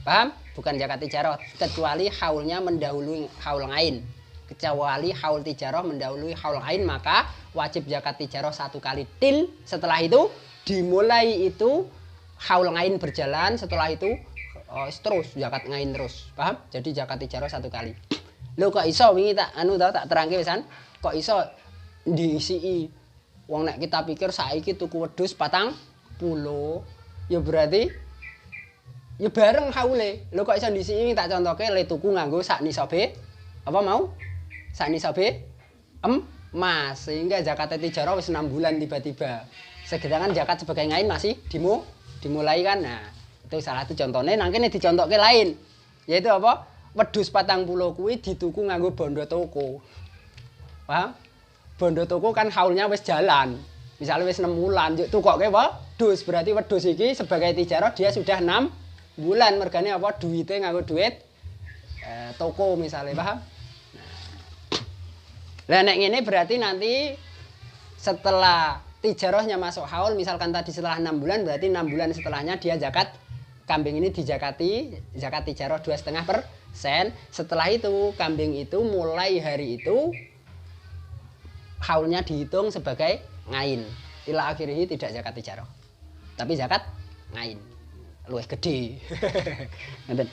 B: paham bukan zakat tijarah kecuali haulnya mendahului haul ngain kecuali haul tijarah mendahului haul ngain maka wajib zakat tijarah 1 kali til setelah itu dimulai itu haul ngain berjalan setelah itu terus zakat ngain terus paham jadi zakat tijarah 1 kali lho kok iso wingi tak tak terangke pisan kok iso diisi wong nek kita pikir saiki tuku wedhus 40 ya berarti ya bareng haule lho kok iso diisi tak contohke le tuku nganggo sak nisabe apa mau sak nisabe emas sehingga zakat tijarah wis 6 bulan tiba-tiba sedangkan zakat sebagai ngain masih dimulai kan nah itu salah satu contohnya nang kene dicontohke lain yaitu apa wedhus 40 kuwi dituku nganggo bondo toko paham bondo toko kan haulnya wis jalan misalnya wis 6 bulan yuk tukoke wedhus berarti wedhus iki sebagai tijarah dia sudah 6 bulan mergane apa duwite nganggo duit toko misalnya paham nah nek ngene berarti nanti setelah tijarahnya masuk haul misalkan tadi setelah 6 bulan berarti 6 bulan setelahnya dia zakat kambing ini dijakati zakat tijarah 2,5%. Setelah itu kambing itu mulai hari itu haulnya dihitung sebagai ngain. Ila akhirih tidak zakat tijarah. Tapi zakat ngain. Luwih gede. Ngoten.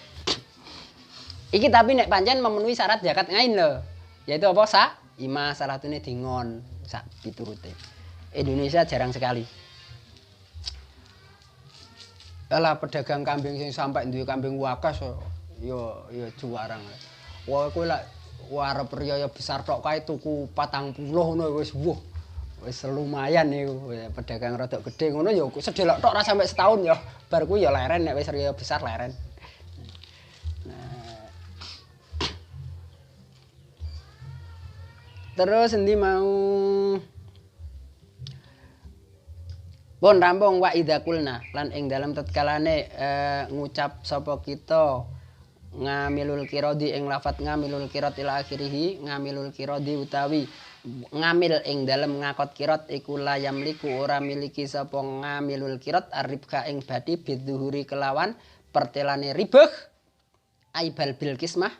B: Iki tapi nek pancen memenuhi syarat zakat ngain lho. Yaitu apa ima salah satunya dingon sak piturute. Indonesia jarang sekali. Alah pedagang kambing sing sampai duwe kambing wakas ya juarang. Wah kowe lak arep riyaya besar tok kae tuku 40 ngono wis wis lumayan niku. Pedagang rodok gedhe ngono ya sedelok tok ora sampai setahun ya. Bar kuwi ya leren nek wis riyaya besar leren. Nah. Terus endi mau Pun rampung wa idza kulna lan ing dalam tatkalane ngucap sapa kita ngamilul qiradi ing lafat ngamilul qirat ila akhirih ngamilul qiradi utawi ngamil ing dalam ngakot qirat iku la yamliku ora miliki sapa ngamilul qirat aribka ing badi bidzuhuri kelawan pertelane ribah aibal bil kismah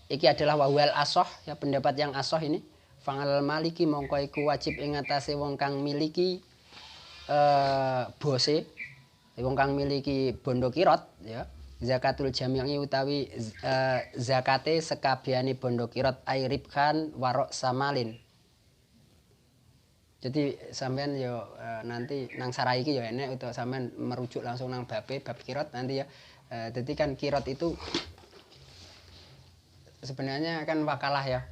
B: iki adalah wawal asoh ya pendapat yang asoh ini fangal maliki mongko iku wajib ing atase wong kang miliki bose wong kang miliki bondo kirot ya zakatul jami'i utawi zakate sekabehane bondo kirot airibkan warok samalin jadi sampean yo nanti nang sarai iki ya enek utawa sampean merujuk langsung nang bab kirot nanti ya jadi kan kirot itu sebenarnya kan wakalah ya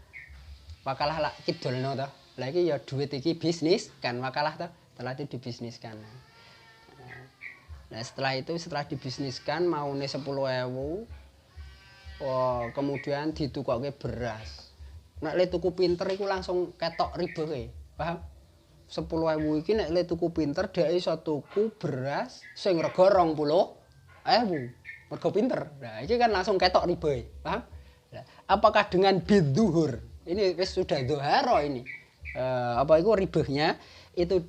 B: wakalah lak kidolno to lha iki ya duit iki bisnis kan wakalah to setelah itu dibisniskan. Nah, setelah dibisniskan maune 10.000. Kemudian ditukoke beras. Nek le tuku pinter iku langsung ketok ribehe, paham? 10.000 iki nek le tuku pinter dhek iso tuku beras sing rega 20.000. Mergo pinter. Nah, iki kan langsung ketok ribehe, paham? Nah, apakah dengan bidzuhur Ini wis sudah doharo ini. Apa itu ribahnya itu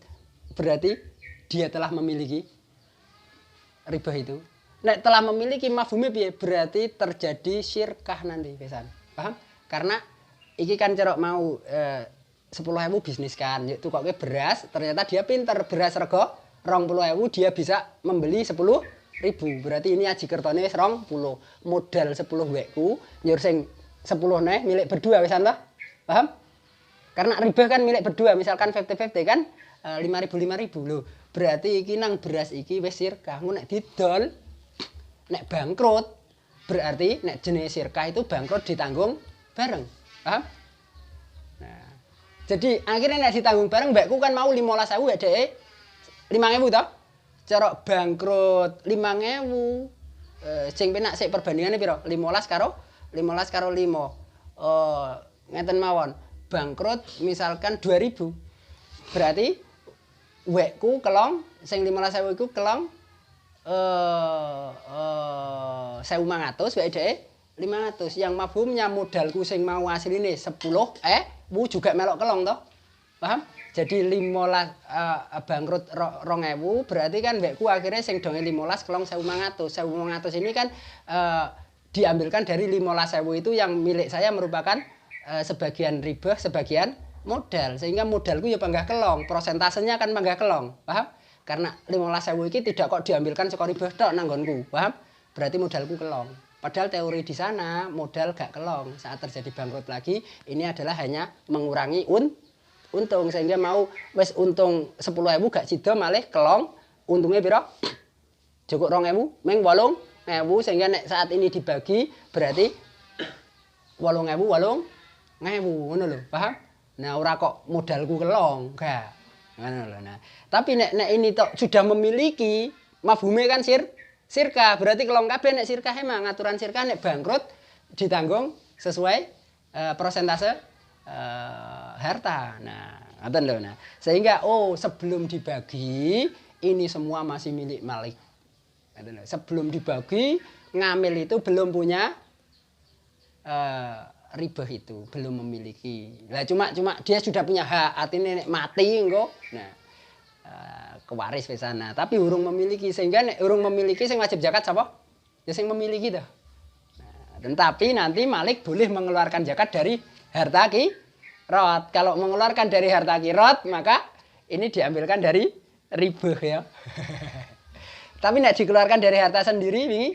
B: berarti dia telah memiliki ribah itu. Nek telah memiliki mafhumnya piye? Berarti terjadi syirkah nanti pesan. Paham? Karena iki kan cerok mau 10.000 bisnis kan. Yuk tukoke beras, ternyata dia pinter beras rego 20.000 dia bisa membeli 10.000. Berarti ini aji kertone wis 20. Modal 10 wekku nyur sing 10 neh milik berdua wis ta? Paham? Karena riba kan milik berdua, misalkan 50-50 kan 5.000 lho. Berarti iki nang beras iki wis sirkah. Nek didol nek bangkrut berarti nek jenis sirkah itu bangkrut ditanggung bareng. Paham? Nah, jadi akhirnya nek ditanggung bareng mbakku kan mau 15.000 ya dhek. 5.000 toh? Cara bangkrut 5.000. Sing penak sik perbandingane piro? 15 karo 5. Ngeten mawon. Bangkrut misalkan 2.000. Berarti wekku kelong sing 15.000 iku kelong 1.500 wae dhek 500 yang mafhumnya modalku sing mau asline 10 juga melok kelong toh. Paham? Jadi 15 bangkrut 2.000 berarti kan mbekku akhirnya sing donge 15 kelong 1.500. 1.500 ini kan diambilkan dari 15.000 itu yang milik saya merupakan sebagian riba, sebagian modal. Sehingga modalku ya panggah kelong, prosentasenya kan panggah kelong. Paham? Karena 15.000 iki tidak kok diambilkan saka riba tok nang nggonku. Paham? Berarti modalku kelong. Padahal teori di sana modal gak kelong. Saat terjadi bangkrut lagi, ini adalah hanya mengurangi untung sehingga mau wis untung 10.000 gak sida malih kelong. Untungnya piro? Cukup 2.000, meng 8.000 sehingga nek saat ini dibagi berarti 8.000 ngono lho. Paham? Nah ora kok modalku kelong, gak. Ngono lho. Nah, tapi nek ini tok sudah memiliki mafhume kan sirkah, berarti kelong kabeh nek sirkah emang aturan sirkah nek bangkrut ditanggung sesuai persentase harta. Nah, ngoten lho. Nah, sehingga sebelum dibagi ini semua masih milik Malik. Ngoten lho. Sebelum dibagi ngamil itu belum punya ribah itu, belum memiliki. Lah cuma dia sudah punya hak, artinya nek mati engko. Nah, kewaris wis sana, tapi urung memiliki sehingga nek urung memiliki sing wajib zakat sapa? Ya sing memiliki dah. Nah, tetapi nanti Malik boleh mengeluarkan zakat dari harta kirot. Kalau mengeluarkan dari harta kirot, maka ini diambilkan dari riba ya. Tapi nek dikeluarkan dari harta sendiri ini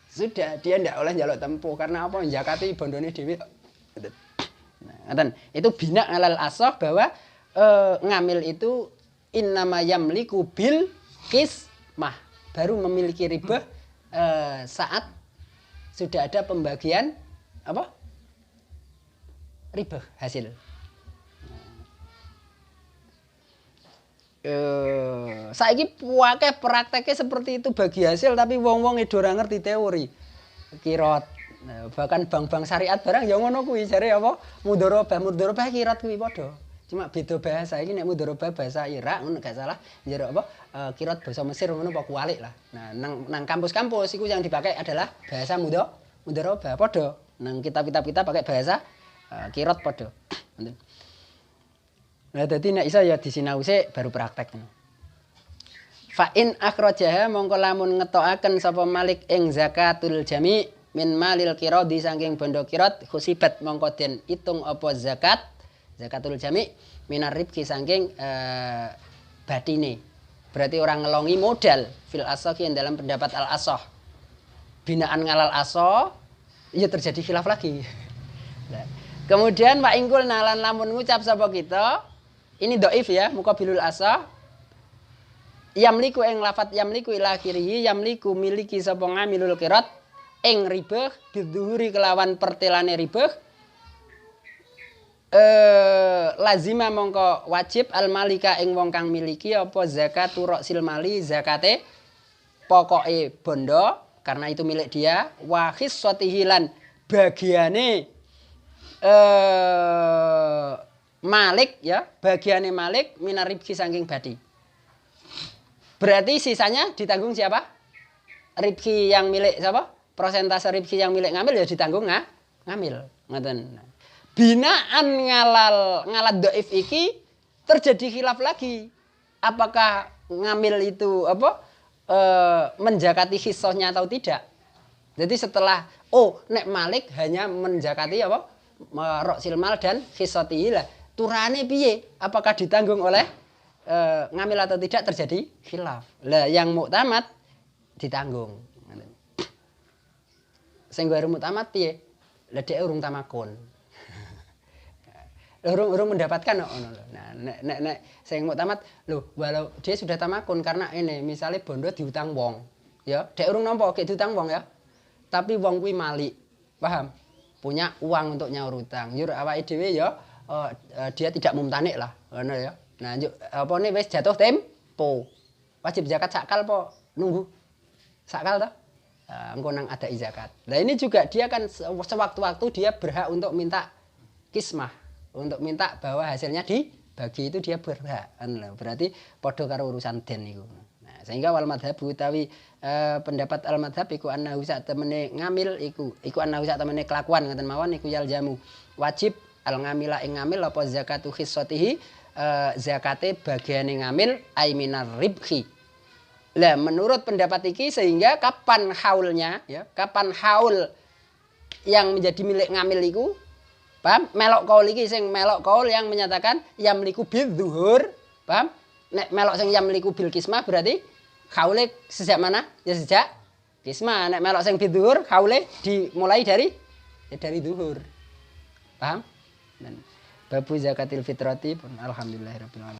B: sudah dia ndak oleh njaluk tempuh karena apa? Zakati bondone dhewe. Nah, itu bina alal asah bahwa ngamil itu innama yamliku bil qismah, baru memiliki riba saat sudah ada pembagian apa? Riba hasil. Saiki akeh prakteknya seperti itu bagi hasil tapi wong-wong edo ora ngerti teori kirot. Nah, bahkan bank-bank syariat barang ya ngono kuwi jare apa mudharabah kirot kuwi padha. Cuma beda bahasa iki nek mudharabah bahasa Irak ngono gak salah jare apa kirot bahasa Mesir ngono apa kualik lah. Nah, nang kampus-kampus iku yang dipakai adalah bahasa mudharabah padha. Nang kitab-kitab kita pakai bahasa kirot padha. Nah, dadi nek iso ya disinau sik baru praktek. Fa in akhrajaha mongko lamun ngetokaken sapa Malik ing zakatul jami' min malil qiradi saking bondo qirat khusibat mongko den itung apa zakatul jami' minar ribki saking batine. Berarti orang ngelongi modal fil asah yang dalam pendapat al asah. Binaan ngalal asah ya terjadi khilaf lagi. Nah, kemudian wa ingkul nalan lamun ngucap sapa kita ini dhaif ya muqabilul asah. Yamliku ing lafat yamliku ila akhirih yamliku miliki sapa ngamilul qirat ing ribah bidzuhuri kelawan pertelane ribah lazima mongko wajib al malika ing wong kang miliki apa zakatu ra'sil mali zakate pokoke bondo karena itu milik dia wa khissatihi lan bagiane Malik ya bagiane Malik minaribki saking badi. Berarti sisanya ditanggung siapa? Ribki yang milik siapa? Persentase ribki yang milik ngamil ya ditanggung ngamil. Ngoten. binaan ngalal dhaif iki terjadi khilaf lagi. Apakah ngamil itu menjakati hisohnya atau tidak? Jadi setelah nek Malik hanya menjakati roksil mal dan hisotihi lah. Turane piye? Apakah ditanggung oleh ngamil atau tidak terjadi khilaf. Lah yang muktamad ditanggung. Sing gue muktamad piye? Lah dhek urung tamakun. Urung mendapatkan Nah, nek sing muktamad lho walau dia sudah tamakun karena ini misalnya bondo diutang wong. Ya, dhek urung nampa gek diutang wong ya. Tapi wong kuwi malik. Paham? Punya uang untuk nyaur utang. Yur awake dhewe ya dia tidak mumtanik lah, ngono ya. Nah, apane wis jatuh tempo. Wajib zakat sakal po nunggu. Sakal toh? Engko nang ada zakat. Nah, ini juga dia kan sewaktu-waktu dia berhak untuk minta kismah, untuk minta bahwa hasilnya dibagi itu dia berhak. Berarti padha karo urusan den niku. Nah, sehingga wal madhab utawi pendapat al madhab iku annahu sak temene ngamil iku annahu sak temene kelakuan ngoten mawon iku yaljamu wajib al ngamila ing ngamil apa zakatu khissatihi zakate bagiane ngamil ai minar ribhi. Lah menurut pendapat iki sehingga kapan haulnya ya, kapan haul yang menjadi milik ngamil iku paham? Melok kaul iki sing melok kaul yang menyatakan yamliku bidzuhur, paham? Nek melok sing yamliku bil kismah berarti haule sejak mana? Ya sejak kismah. Nek melok sing bidzuhur haule dimulai dari zuhur. Paham? Dan babu zakatil fitrati pun alhamdulillahirabbil alamin.